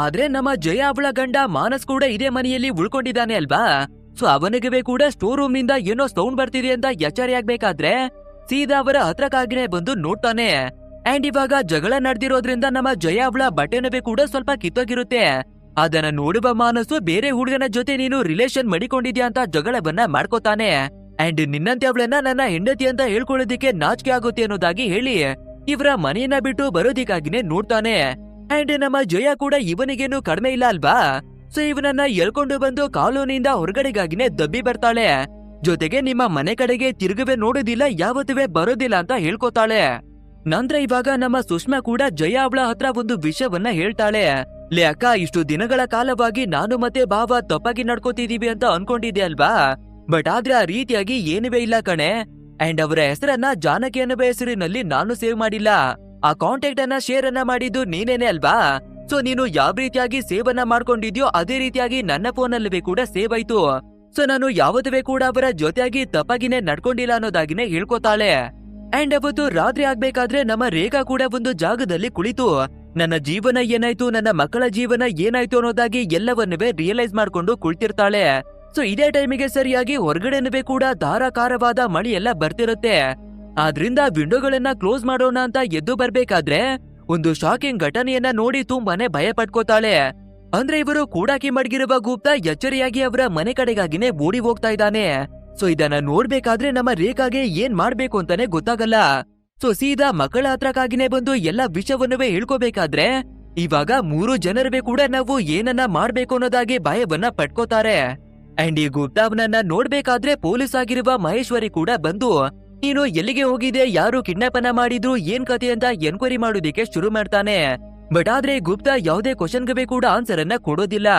Speaker 1: ಆದ್ರೆ ನಮ್ಮ ಜಯ ಅವಳ ಗಂಡ ಮಾನಸ್ ಕೂಡ ಇದೇ ಮನೆಯಲ್ಲಿ ಉಳ್ಕೊಂಡಿದ್ದಾನೆ ಅಲ್ವಾ. ಸೊ ಅವನಿಗೆ ಕೂಡ ಸ್ಟೋರ್ ರೂಮ್ ನಿಂದ ಏನೋ ಸೌಂಡ್ ಬರ್ತಿದೆ ಅಂತ ಎಚ್ಚರಿ ಆಗ್ಬೇಕಾದ್ರೆ ಸೀದಾ ಅವರ ಹತ್ರಕ್ಕಾಗಿನೇ ಬಂದು ನೋಡ್ತಾನೆ. ಅಂಡ್ ಇವಾಗ ಜಗಳ ನಡೆದಿರೋದ್ರಿಂದ ನಮ್ಮ ಜಯ ಅವಳ ಬಟ್ಟೆನವೇ ಕೂಡ ಸ್ವಲ್ಪ ಕಿತ್ತೋಗಿರುತ್ತೆ. ಅದನ್ನ ನೋಡುವ ಮಾನಸು ಬೇರೆ ಹುಡುಗನ ಜೊತೆ ನೀನು ರಿಲೇಶನ್ ಮಾಡಿಕೊಂಡಿದ್ಯಾ ಅಂತ ಜಗಳವನ್ನ ಮಾಡ್ಕೋತಾನೆ. ಅಂಡ್ ನಿನ್ನಂತೆ ಅವಳನ್ನ ನನ್ನ ಹೆಂಡತಿ ಅಂತ ಹೇಳ್ಕೊಳ್ಳೋದಿಕ್ಕೆ ನಾಚಿಕೆ ಆಗುತ್ತೆ ಅನ್ನೋದಾಗಿ ಹೇಳಿ ಇವರ ಮನೆಯನ್ನ ಬಿಟ್ಟು ಬರೋದಿಕ್ಕಾಗಿನೇ ನೋಡ್ತಾನೆ. ಅಂಡ್ ನಮ್ಮ ಜಯ ಕೂಡ ಇವನಿಗೇನು ಕಡಿಮೆ ಇಲ್ಲ ಅಲ್ವಾ. ಸೊ ಇವನನ್ನ ಎಳ್ಕೊಂಡು ಬಂದು ಕಾಲೋನಿಯಿಂದ ಹೊರಗಡೆಗಾಗಿನೇ ದಬ್ಬಿ ಬರ್ತಾಳೆ. ಜೊತೆಗೆ ನಿಮ್ಮ ಮನೆ ಕಡೆಗೆ ತಿರುಗುವೆ ನೋಡೋದಿಲ್ಲ, ಯಾವತ್ತುವೆ ಬರೋದಿಲ್ಲ ಅಂತ ಹೇಳ್ಕೊತಾಳೆ. ನಂತರ ಇವಾಗ ನಮ್ಮ ಸುಷ್ಮಾ ಕೂಡ ಜಯ ಅವಳ ಹತ್ರ ಒಂದು ವಿಷಯವನ್ನ ಹೇಳ್ತಾಳೆ. ಲೇ ಅಕ್ಕ, ಇಷ್ಟು ದಿನಗಳ ಕಾಲವಾಗಿ ನಾನು ಮತ್ತೆ ಭಾವ ತಪ್ಪಾಗಿ ನಡ್ಕೋತಿದೀವಿ ಅಂತ ಅನ್ಕೊಂಡಿದ್ದೆ ಅಲ್ವಾ. ಬಟ್ ಆದ್ರೆ ಆ ರೀತಿಯಾಗಿ ಏನುವೇ ಇಲ್ಲ ಕಣೆ. ಅಂಡ್ ಅವರ ಹೆಸರನ್ನ ಜಾನಕಿ ಅನ್ನುವ ಹೆಸರಿನಲ್ಲಿ ನಾನು ಸೇವ್ ಮಾಡಿಲ್ಲ. ಆ ಕಾಂಟ್ಯಾಕ್ಟ್ ಅನ್ನ ಶೇರ್ ಅನ್ನ ಮಾಡಿದ್ದು ನೀನೇನೆ ಅಲ್ವಾ. ಸೊ ನೀನು ಯಾವ ರೀತಿಯಾಗಿ ಸೇವ್ ಅನ್ನ ಮಾಡ್ಕೊಂಡಿದ್ಯೋ ಅದೇ ರೀತಿಯಾಗಿ ನನ್ನ ಫೋನ್ ಅಲ್ಲವೇ ಕೂಡ ಸೇವ್ ಆಯ್ತು. ಸೊ ನಾನು ಯಾವತ್ತೂ ಕೂಡ ಅವರ ಜೊತೆಯಾಗಿ ತಪ್ಪಾಗಿನೇ ನಡ್ಕೊಂಡಿಲ್ಲ ಅನ್ನೋದಾಗಿನೇ ಹೇಳ್ಕೊತಾಳೆ. ಅಂಡ್ ಅವತ್ತು ರಾತ್ರಿ ಆಗ್ಬೇಕಾದ್ರೆ ನಮ್ಮ ರೇಖಾ ಕೂಡ ಒಂದು ಜಾಗದಲ್ಲಿ ಕುಳಿತು ನನ್ನ ಜೀವನ ಏನಾಯ್ತು, ನನ್ನ ಮಕ್ಕಳ ಜೀವನ ಏನಾಯ್ತು ಅನ್ನೋದಾಗಿ ಎಲ್ಲವನ್ನವೇ ರಿಯಲೈಸ್ ಮಾಡ್ಕೊಂಡು ಕುಳಿತಿರ್ತಾಳೆ. ಸೊ ಇದೇ ಟೈಮಿಗೆ ಸರಿಯಾಗಿ ಹೊರಗಡೆನವೇ ಕೂಡ ಧಾರಾಕಾರವಾದ ಮಳೆ ಎಲ್ಲ ಬರ್ತಿರುತ್ತೆ. ಆದ್ರಿಂದ ವಿಂಡೋಗಳನ್ನ ಕ್ಲೋಸ್ ಮಾಡೋಣ ಅಂತ ಎದ್ದು ಬರ್ಬೇಕಾದ್ರೆ ಒಂದು ಶಾಕಿಂಗ್ ಘಟನೆಯನ್ನ ನೋಡಿ ತುಂಬಾನೇ ಭಯ ಪಟ್ಕೋತಾಳೆ. ಅಂದ್ರೆ ಇವರು ಕೂಡಾಕಿ ಮಡಗಿರುವ ಗುಪ್ತಾ ಎಚ್ಚರಿಯಾಗಿ ಅವರ ಮನೆ ಕಡೆಗಾಗಿನೇ ಓಡಿ ಹೋಗ್ತಾ ಇದ್ದಾನೆ. ಸೊ ಇದನ್ನ ನೋಡ್ಬೇಕಾದ್ರೆ ನಮ್ಮ ರೇಖಾಗೆ ಏನ್ ಮಾಡ್ಬೇಕು ಅಂತಾನೆ ಗೊತ್ತಾಗಲ್ಲ. ಸೊ ಸೀದಾ ಮಕ್ಕಳ ಹತ್ರಕ್ಕಾಗಿನೇ ಬಂದು ಎಲ್ಲ ವಿಷಯವನ್ನವೇ ಹೇಳ್ಕೋಬೇಕಾದ್ರೆ ಇವಾಗ 3 ಜನರವೇ ಕೂಡ ನಾವು ಏನನ್ನ ಮಾಡ್ಬೇಕು ಅನ್ನೋದಾಗಿ ಭಯವನ್ನ ಪಟ್ಕೋತಾರೆ. ಅಂಡ್ ಈ ಗುಪ್ತಾ ಅವನನ್ನ ನೋಡ್ಬೇಕಾದ್ರೆ ಪೊಲೀಸ್ ಆಗಿರುವ ಮಹೇಶ್ವರಿ ಕೂಡ ಬಂದು ನೀನು ಎಲ್ಲಿಗೆ ಹೋಗಿದ್ದೆ, ಯಾರು ಕಿಡ್ನಾಪ್ ಅನ್ನ ಮಾಡಿದ್ರು, ಏನ್ ಕತೆ ಅಂತ ಎನ್ಕ್ವೈರಿ ಮಾಡೋದಿಕ್ಕೆ ಶುರು ಮಾಡ್ತಾನೆ. ಬಟ್ ಆದ್ರೆ ಗುಪ್ತಾ ಯಾವುದೇ ಕ್ವಶನ್ಗೆ ಕೂಡ ಆನ್ಸರ್ ಅನ್ನ ಕೊಡೋದಿಲ್ಲ.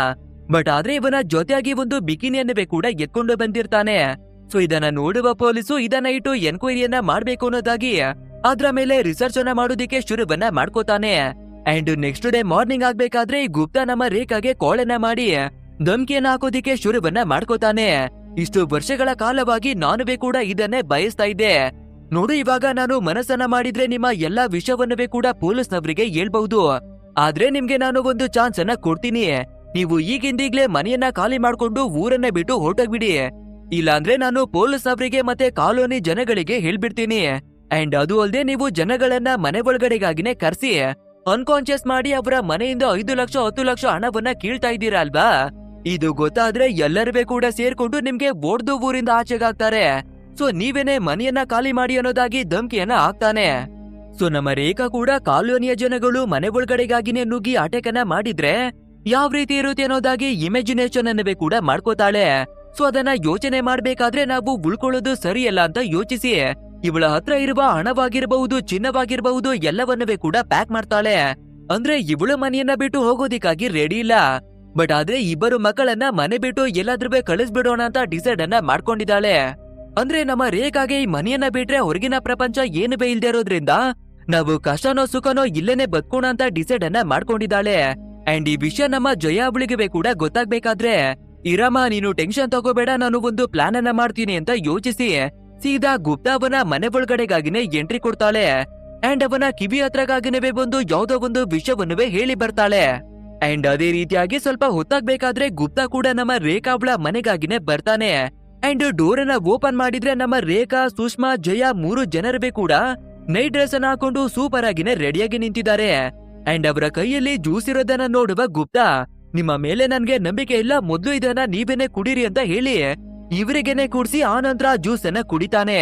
Speaker 1: ಬಟ್ ಆದ್ರೆ ಇವನ ಜೊತೆಯಾಗಿ ಒಂದು ಬಿಕಿನಿಯನ್ನವೇ ಕೂಡ ಎತ್ಕೊಂಡು ಬಂದಿರ್ತಾನೆ. ಸೊ ಇದನ್ನ ನೋಡುವ ಪೊಲೀಸು ಇದನ್ನ ಇಟ್ಟು ಎನ್ಕ್ವೈರಿಯನ್ನ ಮಾಡ್ಬೇಕು ಅನ್ನೋದಾಗಿ ಅದ್ರ ಮೇಲೆ ರಿಸರ್ಚ್ ಅನ್ನ ಮಾಡೋದಿಕ್ಕೆ ಶುರುವನ್ನ ಮಾಡ್ಕೋತಾನೆ. ಅಂಡ್ ನೆಕ್ಸ್ಟ್ ಡೇ ಮಾರ್ನಿಂಗ್ ಆಗ್ಬೇಕಾದ್ರೆ ಗುಪ್ತಾ ನಮ್ಮ ರೇಖಾಗೆ ಕಾಲ್ ಅನ್ನ ಮಾಡಿ ಧಮ್ಕಿಯನ್ನ ಹಾಕೋದಿಕ್ಕೆ ಶುರುವನ್ನ ಮಾಡ್ಕೋತಾನೆ. ಇಷ್ಟು ವರ್ಷಗಳ ಕಾಲವಾಗಿ ನಾನುವೇ ಕೂಡ ಇದನ್ನೇ ಬಯಸ್ತಾ ಇದ್ದೆ. ನೋಡು, ಇವಾಗ ನಾನು ಮನಸ್ಸನ್ನ ಮಾಡಿದ್ರೆ ನಿಮ್ಮ ಎಲ್ಲಾ ವಿಷಯವನ್ನವೇ ಕೂಡ ಪೊಲೀಸ್ನವರಿಗೆ ಹೇಳ್ಬಹುದು. ಆದ್ರೆ ನಿಮ್ಗೆ ನಾನು ಒಂದು ಚಾನ್ಸ್ ಅನ್ನ ಕೊಡ್ತೀನಿ. ನೀವು ಈಗಿಂದೀಗ್ಲೇ ಮನೆಯನ್ನ ಖಾಲಿ ಮಾಡ್ಕೊಂಡು ಊರನ್ನ ಬಿಟ್ಟು ಹೊರಟೋಗ್ಬಿಡಿ. ಇಲ್ಲಾಂದ್ರೆ ನಾನು ಪೊಲೀಸ್ನವರಿಗೆ ಮತ್ತೆ ಕಾಲೋನಿ ಜನಗಳಿಗೆ ಹೇಳ್ಬಿಡ್ತೀನಿ. ಅಂಡ್ ಅದು ಅಲ್ಲದೆ ನೀವು ಜನಗಳನ್ನ ಮನೆ ಒಳಗಡೆಗಾಗಿನೇ ಕರ್ಸಿ ಅನ್ಕಾನ್ಶಿಯಸ್ ಮಾಡಿ ಅವರ ಮನೆಯಿಂದ 5 ಲಕ್ಷ 10 ಲಕ್ಷ ಹಣವನ್ನ ಕೀಳ್ತಾ ಇದ್ದೀರಾ ಅಲ್ವಾ. ಇದು ಗೊತ್ತಾದ್ರೆ ಎಲ್ಲರೂ ಕೂಡ ಸೇರ್ಕೊಂಡು ನಿಮ್ಗೆ ಒಡ್ದು ಊರಿಂದ ಆಚೆಗಾಗ್ತಾರೆ. ಸೊ ನೀವೇನೆ ಮನೆಯನ್ನ ಖಾಲಿ ಮಾಡಿ ಅನ್ನೋದಾಗಿ ಧಮ್ಕಿಯನ್ನ ಹಾಕ್ತಾನೆ. ಸೊ ನಮ್ಮ ರೇಖಾ ಕೂಡ ಕಾಲೋನಿಯ ಜನಗಳು ಮನೆ ಒಳಗಡೆಗಾಗಿನೇ ನುಗ್ಗಿ ಅಟ್ಯಾಕನ್ನ ಮಾಡಿದ್ರೆ ಯಾವ ರೀತಿ ಇರುತ್ತೆ ಅನ್ನೋದಾಗಿ ಇಮ್ಯಾಜಿನೇಷನ್ ಅನ್ನವೇ ಕೂಡ ಮಾಡ್ಕೋತಾಳೆ. ಸೊ ಅದನ್ನ ಯೋಚನೆ ಮಾಡ್ಬೇಕಾದ್ರೆ ನಾವು ಉಳ್ಕೊಳ್ಳೋದು ಸರಿಯಲ್ಲ ಅಂತ ಯೋಚಿಸಿ ಇವಳ ಹತ್ರ ಇರುವ ಹಣವಾಗಿರಬಹುದು, ಚಿನ್ನವಾಗಿರಬಹುದು ಎಲ್ಲವನ್ನವೇ ಕೂಡ ಪ್ಯಾಕ್ ಮಾಡ್ತಾಳೆ. ಅಂದ್ರೆ ಇವಳ ಮನೆಯನ್ನ ಬಿಟ್ಟು ಹೋಗೋದಿಕ್ಕಾಗಿ ರೆಡಿ ಇಲ್ಲ. ಬಟ್ ಆದ್ರೆ ಇಬ್ಬರು ಮಕ್ಕಳನ್ನ ಮನೆ ಬಿಟ್ಟು ಎಲ್ಲಾದ್ರೂ ಕಳಿಸ್ಬಿಡೋಣ ಅಂತ ಡಿಸೈಡ್ ಅನ್ನ ಮಾಡ್ಕೊಂಡಿದ್ದಾಳೆ. ಅಂದ್ರೆ ನಮ್ಮ ರೇಖಾಗೆ ಈ ಮನೆಯನ್ನ ಬಿಟ್ರೆ ಹೊರಗಿನ ಪ್ರಪಂಚ ಏನು ಬೇ ಇಲ್ದೇ ಇರೋದ್ರಿಂದ ನಾವು ಕಷ್ಟನೋ ಸುಖನೋ ಇಲ್ಲೇನೆ ಬದುಕೋಣ ಅಂತ ಡಿಸೈಡ್ ಅನ್ನ ಮಾಡ್ಕೊಂಡಿದ್ದಾಳೆ. ಅಂಡ್ ಈ ವಿಷಯ ನಮ್ಮ ಜಯ ಅವಳಿಗೆ ಕೂಡ ಗೊತ್ತಾಗ್ಬೇಕಾದ್ರೆ, ಇರಮ್ಮ ನೀನು ಟೆನ್ಷನ್ ತಗೋಬೇಡ, ನಾನು ಒಂದು ಪ್ಲಾನ್ ಅನ್ನ ಮಾಡ್ತೀನಿ ಅಂತ ಯೋಚಿಸಿ ಸೀದಾ ಗುಪ್ತಾ ಅವನ ಮನೆ ಒಳಗಡೆಗಾಗಿನೇ ಎಂಟ್ರಿ ಕೊಡ್ತಾಳೆ. ಅಂಡ್ ಅವನ ಕಿವಿ ಹತ್ರಗಾಗಿನವೇ ಬಂದು ಯಾವ್ದೋ ಒಂದು ವಿಷಯವನ್ನುವೇ ಹೇಳಿ ಬರ್ತಾಳೆ. ಅಂಡ್ ಅದೇ ರೀತಿಯಾಗಿ ಸ್ವಲ್ಪ ಹೊತ್ತಾಗ್ಬೇಕಾದ್ರೆ ಗುಪ್ತಾ ಕೂಡ ನಮ್ಮ ರೇಖಾ ಅವಳ ಮನೆಗಾಗಿನೇ ಬರ್ತಾನೆ. ಅಂಡ್ ಡೋರ್ ಅನ್ನ ಓಪನ್ ಮಾಡಿದ್ರೆ ನಮ್ಮ ರೇಖಾ, ಸುಷ್ಮಾ, ಜಯ 3 ಜನರೇ ಕೂಡ ನೈಟ್ ಡ್ರೆಸ್ ಅನ್ನ ಹಾಕೊಂಡು ಸೂಪರ್ ಆಗಿನೇ ರೆಡಿಯಾಗಿ ನಿಂತಿದ್ದಾರೆ. ಅಂಡ್ ಅವರ ಕೈಯಲ್ಲಿ ಜ್ಯೂಸ್ ಇರೋದನ್ನ ನೋಡುವ ಗುಪ್ತಾ, ನಿಮ್ಮ ಮೇಲೆ ನನ್ಗೆ ನಂಬಿಕೆ ಇಲ್ಲ, ಮೊದ್ಲು ಇದನ್ನ ನೀವೇನೆ ಕುಡೀರಿ ಅಂತ ಹೇಳಿ ಇವರಿಗೆನೆ ಕುಡಿಸಿ ಆ ನಂತರ ಜ್ಯೂಸ್ ಅನ್ನ ಕುಡಿತಾನೆ.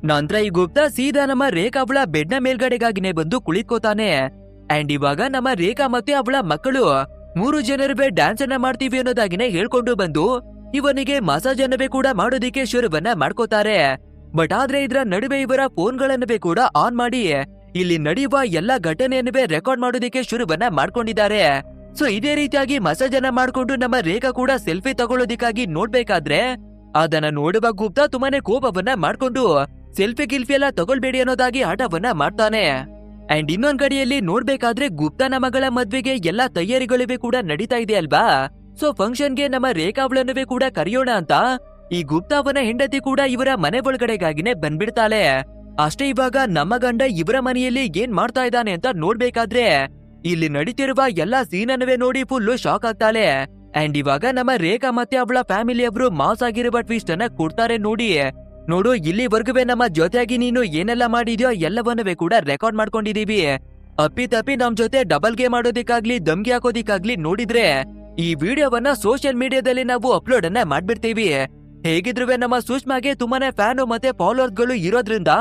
Speaker 1: ನಂತರ ಈ ಗುಪ್ತಾ ಸೀದಾ ನಮ್ಮ ರೇಖಾ ಅವಳ ಬೆಡ್ ನ ಮೇಲ್ಗಡೆಗಾಗಿನೇ ಬಂದು ಕುಳಿತುಕೋತಾನೆ. ಅಂಡ್ ಇವಾಗ ನಮ್ಮ ರೇಖಾ ಮತ್ತೆ ಅವಳ ಮಕ್ಕಳು 3 ಜನರು ಡ್ಯಾನ್ಸ್ ಅನ್ನ ಮಾಡ್ತೀವಿ ಅನ್ನೋದಾಗಿನೇ ಹೇಳ್ಕೊಂಡು ಬಂದು ಇವನಿಗೆ ಮಸಾಜ್ ಅನ್ನವೇ ಕೂಡ ಮಾಡೋದಿಕ್ಕೆ ಶುರುವನ್ನ ಮಾಡ್ಕೋತಾರೆ. ಬಟ್ ಆದ್ರೆ ಇದರ ನಡುವೆ ಇವರ ಫೋನ್ಗಳನ್ನವೇ ಕೂಡ ಆನ್ ಮಾಡಿ ಇಲ್ಲಿ ನಡೆಯುವ ಎಲ್ಲಾ ಘಟನೆಯನ್ನವೇ ರೆಕಾರ್ಡ್ ಮಾಡೋದಿಕ್ಕೆ ಶುರುವನ್ನ ಮಾಡ್ಕೊಂಡಿದ್ದಾರೆ. ಸೊ ಇದೇ ರೀತಿಯಾಗಿ ಮಸಾಜ್ ಅನ್ನ ಮಾಡ್ಕೊಂಡು ನಮ್ಮ ರೇಖಾ ಕೂಡ ಸೆಲ್ಫಿ ತಗೊಳ್ಳೋದಿಕ್ಕಾಗಿ ನೋಡ್ಬೇಕಾದ್ರೆ ಅದನ್ನ ನೋಡುವ ಗುಪ್ತಾ ತುಂಬಾನೇ ಕೋಪವನ್ನ ಮಾಡ್ಕೊಂಡು ಸೆಲ್ಫಿ ಗಿಲ್ಫಿ ಎಲ್ಲ ತಗೊಳ್ಬೇಡಿ ಅನ್ನೋದಾಗಿ ಆಟವನ್ನ ಮಾಡ್ತಾನೆ. ಅಂಡ್ ಇನ್ನೊಂದ್ ಕಡೆಯಲ್ಲಿ ನೋಡ್ಬೇಕಾದ್ರೆ ಗುಪ್ತನ ಮಗಳ ಮದ್ವೆಗೆ ಎಲ್ಲಾ ತಯಾರಿಗಳಿವೆ ಕೂಡ ನಡೀತಾ ಇದೆ ಅಲ್ವಾ. ಸೊ ಫಂಕ್ಷನ್ಗೆ ನಮ್ಮ ರೇಖಾ ಅವಳನ್ನವೇ ಕೂಡ ಕರೆಯೋಣ ಅಂತ ಈ ಗುಪ್ತಾ ಅವನ ಹೆಂಡತಿ ಕೂಡ ಇವರ ಮನೆ ಒಳಗಡೆಗಾಗಿನೇ ಬಂದ್ಬಿಡ್ತಾಳೆ. ಅಷ್ಟೇ ಇವಾಗ ನಮ್ಮ ಗಂಡ ಇವರ ಮನೆಯಲ್ಲಿ ಏನ್ ಮಾಡ್ತಾ ಇದ್ದಾನೆ ಅಂತ ನೋಡ್ಬೇಕಾದ್ರೆ ಇಲ್ಲಿ ನಡೀತಿರುವ ಎಲ್ಲಾ ಸೀನನ್ನವೇ ನೋಡಿ ಫುಲ್ ಶಾಕ್ ಆಗ್ತಾಳೆ. ಅಂಡ್ ಇವಾಗ ನಮ್ಮ ರೇಖಾ ಮತ್ತೆ ಅವಳ ಫ್ಯಾಮಿಲಿಯವರು ಮಾಸ್ ಆಗಿರುವ ಟ್ವಿಸ್ಟ್ ಅನ್ನ ಕೊಡ್ತಾರೆ. ನೋಡು ಇಲ್ಲಿವರೆಗೂ ನಮ್ಮ ಜೊತೆಯಾಗಿ ನೀನು ಏನೆಲ್ಲ ಮಾಡಿದ್ಯೋ ಎಲ್ಲವನ್ನವೇ ಕೂಡ ರೆಕಾರ್ಡ್ ಮಾಡ್ಕೊಂಡಿದೀವಿ. ಅಪ್ಪಿ ತಪ್ಪಿ ನಮ್ ಜೊತೆ ಡಬಲ್ ಗೇಮ್ ಆಡೋದಿಕ್ಕಾಗ್ಲಿ ಧಮ್ಕಿ ಹಾಕೋದಿಕ್ಕಾಗ್ಲಿ ನೋಡಿದ್ರೆ ಈ ವಿಡಿಯೋವನ್ನ ಸೋಷಿಯಲ್ ಮೀಡಿಯಾದಲ್ಲಿ ನಾವು ಅಪ್ಲೋಡ್ ಅನ್ನ ಮಾಡ್ಬಿಡ್ತೀವಿ. ಹೇಗಿದ್ರು ನಮ್ಮ ಸುಷ್ಮಾಗೆ ತುಂಬಾನೇ ಫ್ಯಾನು ಮತ್ತೆ ಫಾಲೋವರ್ಸ್ ಗಳು ಇರೋದ್ರಿಂದ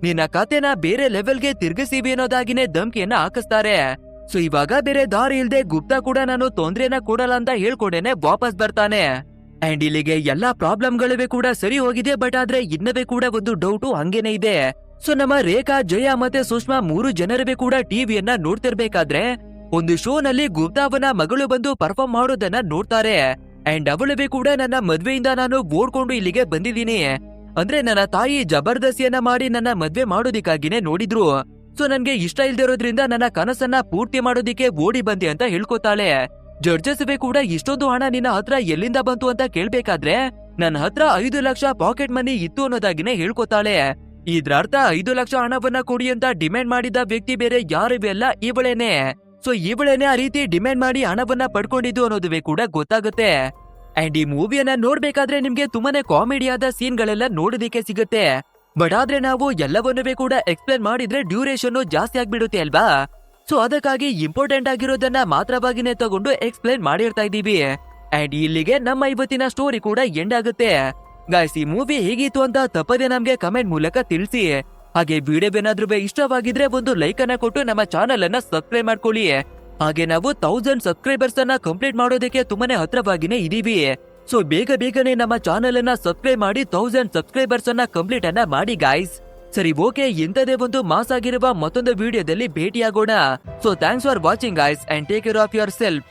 Speaker 1: ನಿನ್ನ ಕತೆನ ಬೇರೆ ಲೆವೆಲ್ಗೆ ತಿರ್ಗಿಸಿವಿ ಅನ್ನೋದಾಗಿನೇ ಧಮ್ಕಿಯನ್ನ ಹಾಕಿಸ್ತಾರೆ. ಸೊ ಇವಾಗ ಬೇರೆ ದಾರಿ ಇಲ್ದೆ ಗುಪ್ತಾ ಕೂಡ ನಾನು ತೊಂದ್ರೆನ ಕೊಡಲ್ಲ ಅಂತ ಹೇಳ್ಕೊಡೇನೆ ವಾಪಸ್ ಬರ್ತಾನೆ. ಅಂಡ್ ಇಲ್ಲಿಗೆ ಎಲ್ಲಾ ಪ್ರಾಬ್ಲಮ್ಗಳಿವೆ ಕೂಡ ಸರಿ ಹೋಗಿದೆ. ಬಟ್ ಆದ್ರೆ ಇನ್ನವೇ ಕೂಡ ಒಂದು ಡೌಟು ಹಂಗೇನೆ ಇದೆ. ಸೊ ನಮ್ಮ ರೇಖಾ, ಜಯ ಮತ್ತೆ ಸುಷ್ಮಾ 3 ಜನರೇ ಕೂಡ ಟಿವಿಯನ್ನ ನೋಡ್ತಿರ್ಬೇಕಾದ್ರೆ ಒಂದು ಶೋ ನಲ್ಲಿ ಗುಪ್ತಾ ಅವನ ಮಗಳು ಬಂದು ಪರ್ಫಾರ್ಮ್ ಮಾಡೋದನ್ನ ನೋಡ್ತಾರೆ. ಅಂಡ್ ಅವಳವೇ ಕೂಡ ನನ್ನ ಮದ್ವೆಯಿಂದ ನಾನು ಓಡ್ಕೊಂಡು ಇಲ್ಲಿಗೆ ಬಂದಿದ್ದೀನಿ, ಅಂದ್ರೆ ನನ್ನ ತಾಯಿ ಜಬರ್ದಸ್ತಿಯನ್ನ ಮಾಡಿ ನನ್ನ ಮದ್ವೆ ಮಾಡೋದಿಕ್ಕಾಗಿನೇ ನೋಡಿದ್ರು. ಸೊ ನನ್ಗೆ ಇಷ್ಟ ಇಲ್ದಿರೋದ್ರಿಂದ ನನ್ನ ಕನಸನ್ನ ಪೂರ್ತಿ ಮಾಡೋದಿಕ್ಕೆ ಓಡಿ ಬಂದೆ ಅಂತ ಹೇಳ್ಕೊತಾಳೆ. ಜಡ್ಜಸ್ ಕೂಡ ಇಷ್ಟೊಂದು ಹಣ ನಿನ್ನ ಹತ್ರ ಎಲ್ಲಿಂದ ಬಂತು ಅಂತ ಕೇಳ್ಬೇಕಾದ್ರೆ ನನ್ನ ಹತ್ರ 5 ಲಕ್ಷ ಪಾಕೆಟ್ ಮನಿ ಇತ್ತು ಅನ್ನೋದಾಗಿನೇ ಹೇಳ್ಕೊತಾಳೆ. ಇದ್ರ ಅರ್ಥ 5 ಲಕ್ಷ ಹಣವನ್ನ ಕೊಡಿ ಅಂತ ಡಿಮ್ಯಾಂಡ್ ಮಾಡಿದ ವ್ಯಕ್ತಿ ಬೇರೆ ಯಾರಿವೆಲ್ಲ ಇವಳೇನೆ. ಸೊ ಇವಳೇನೆ ಆ ರೀತಿ ಡಿಮ್ಯಾಂಡ್ ಮಾಡಿ ಹಣವನ್ನ ಪಡ್ಕೊಂಡಿದ್ದು ಅನ್ನೋದುವೇ ಕೂಡ ಗೊತ್ತಾಗುತ್ತೆ. ಅಂಡ್ ಈ ಮೂವಿಯನ್ನ ನೋಡ್ಬೇಕಾದ್ರೆ ನಿಮ್ಗೆ ತುಂಬಾನೇ ಕಾಮಿಡಿಯಾದ ಸೀನ್ಗಳೆಲ್ಲ ನೋಡೋದಿಕ್ಕೆ ಸಿಗುತ್ತೆ. ಬಟ್ ಆದ್ರೆ ನಾವು ಎಲ್ಲವನ್ನೂ ಕೂಡ ಎಕ್ಸ್ಪ್ಲೇನ್ ಮಾಡಿದ್ರೆ ಡ್ಯೂರೇಷನ್ ಜಾಸ್ತಿ ಆಗ್ಬಿಡುತ್ತೆ ಅಲ್ವಾ. ಸೊ ಅದಕ್ಕಾಗಿ ಇಂಪಾರ್ಟೆಂಟ್ ಆಗಿರೋದನ್ನ ಮಾತ್ರವಾಗಿನೇ ತಗೊಂಡು ಎಕ್ಸ್ಪ್ಲೇನ್ ಮಾಡಿರ್ತಾ ಇದೀವಿ. ಅಂಡ್ ಇಲ್ಲಿಗೆ ನಮ್ಮ ಇವತ್ತಿನ ಸ್ಟೋರಿ ಕೂಡ ಎಂಡ್ ಆಗುತ್ತೆ. ಗಾಯ್ಸ್, ಈ ಮೂವಿ ಹೇಗಿತ್ತು ಅಂತ ತಪ್ಪದೆ ನಮ್ಗೆ ಕಮೆಂಟ್ ಮೂಲಕ ತಿಳಿಸಿ. ಹಾಗೆ ವಿಡಿಯೋ ಏನಾದ್ರೂ ಇಷ್ಟವಾಗಿದ್ರೆ ಒಂದು ಲೈಕ್ ಅನ್ನ ಕೊಟ್ಟು ನಮ್ಮ ಚಾನೆಲ್ ಅನ್ನ ಸಬ್ಸ್ಕ್ರೈಬ್ ಮಾಡ್ಕೊಳ್ಳಿ. ಹಾಗೆ ನಾವು 1000 ಸಬ್ಸ್ಕ್ರೈಬರ್ಸ್ ಅನ್ನ ಕಂಪ್ಲೀಟ್ ಮಾಡೋದಕ್ಕೆ ತುಂಬಾನೇ ಹತ್ರವಾಗಿನೇ ಇದೀವಿ. ಸೊ ಬೇಗನೆ ನಮ್ಮ ಚಾನೆಲ್ ಅನ್ನ ಸಬ್ಸ್ಕ್ರೈಬ್ ಮಾಡಿ 1000 ಸಬ್ಸ್ಕ್ರೈಬರ್ಸ್ ಅನ್ನ ಕಂಪ್ಲೀಟ್ ಅನ್ನ ಮಾಡಿ ಗಾಯ್ಸ್. ಸರಿ, ಓಕೆ, ಇಂಥದೇ ಒಂದು ಮಾಸ್ ಆಗಿರುವ ಮತ್ತೊಂದು ವಿಡಿಯೋದಲ್ಲಿ ಭೇಟಿಯಾಗೋಣ. So thanks for watching guys and take care of your self.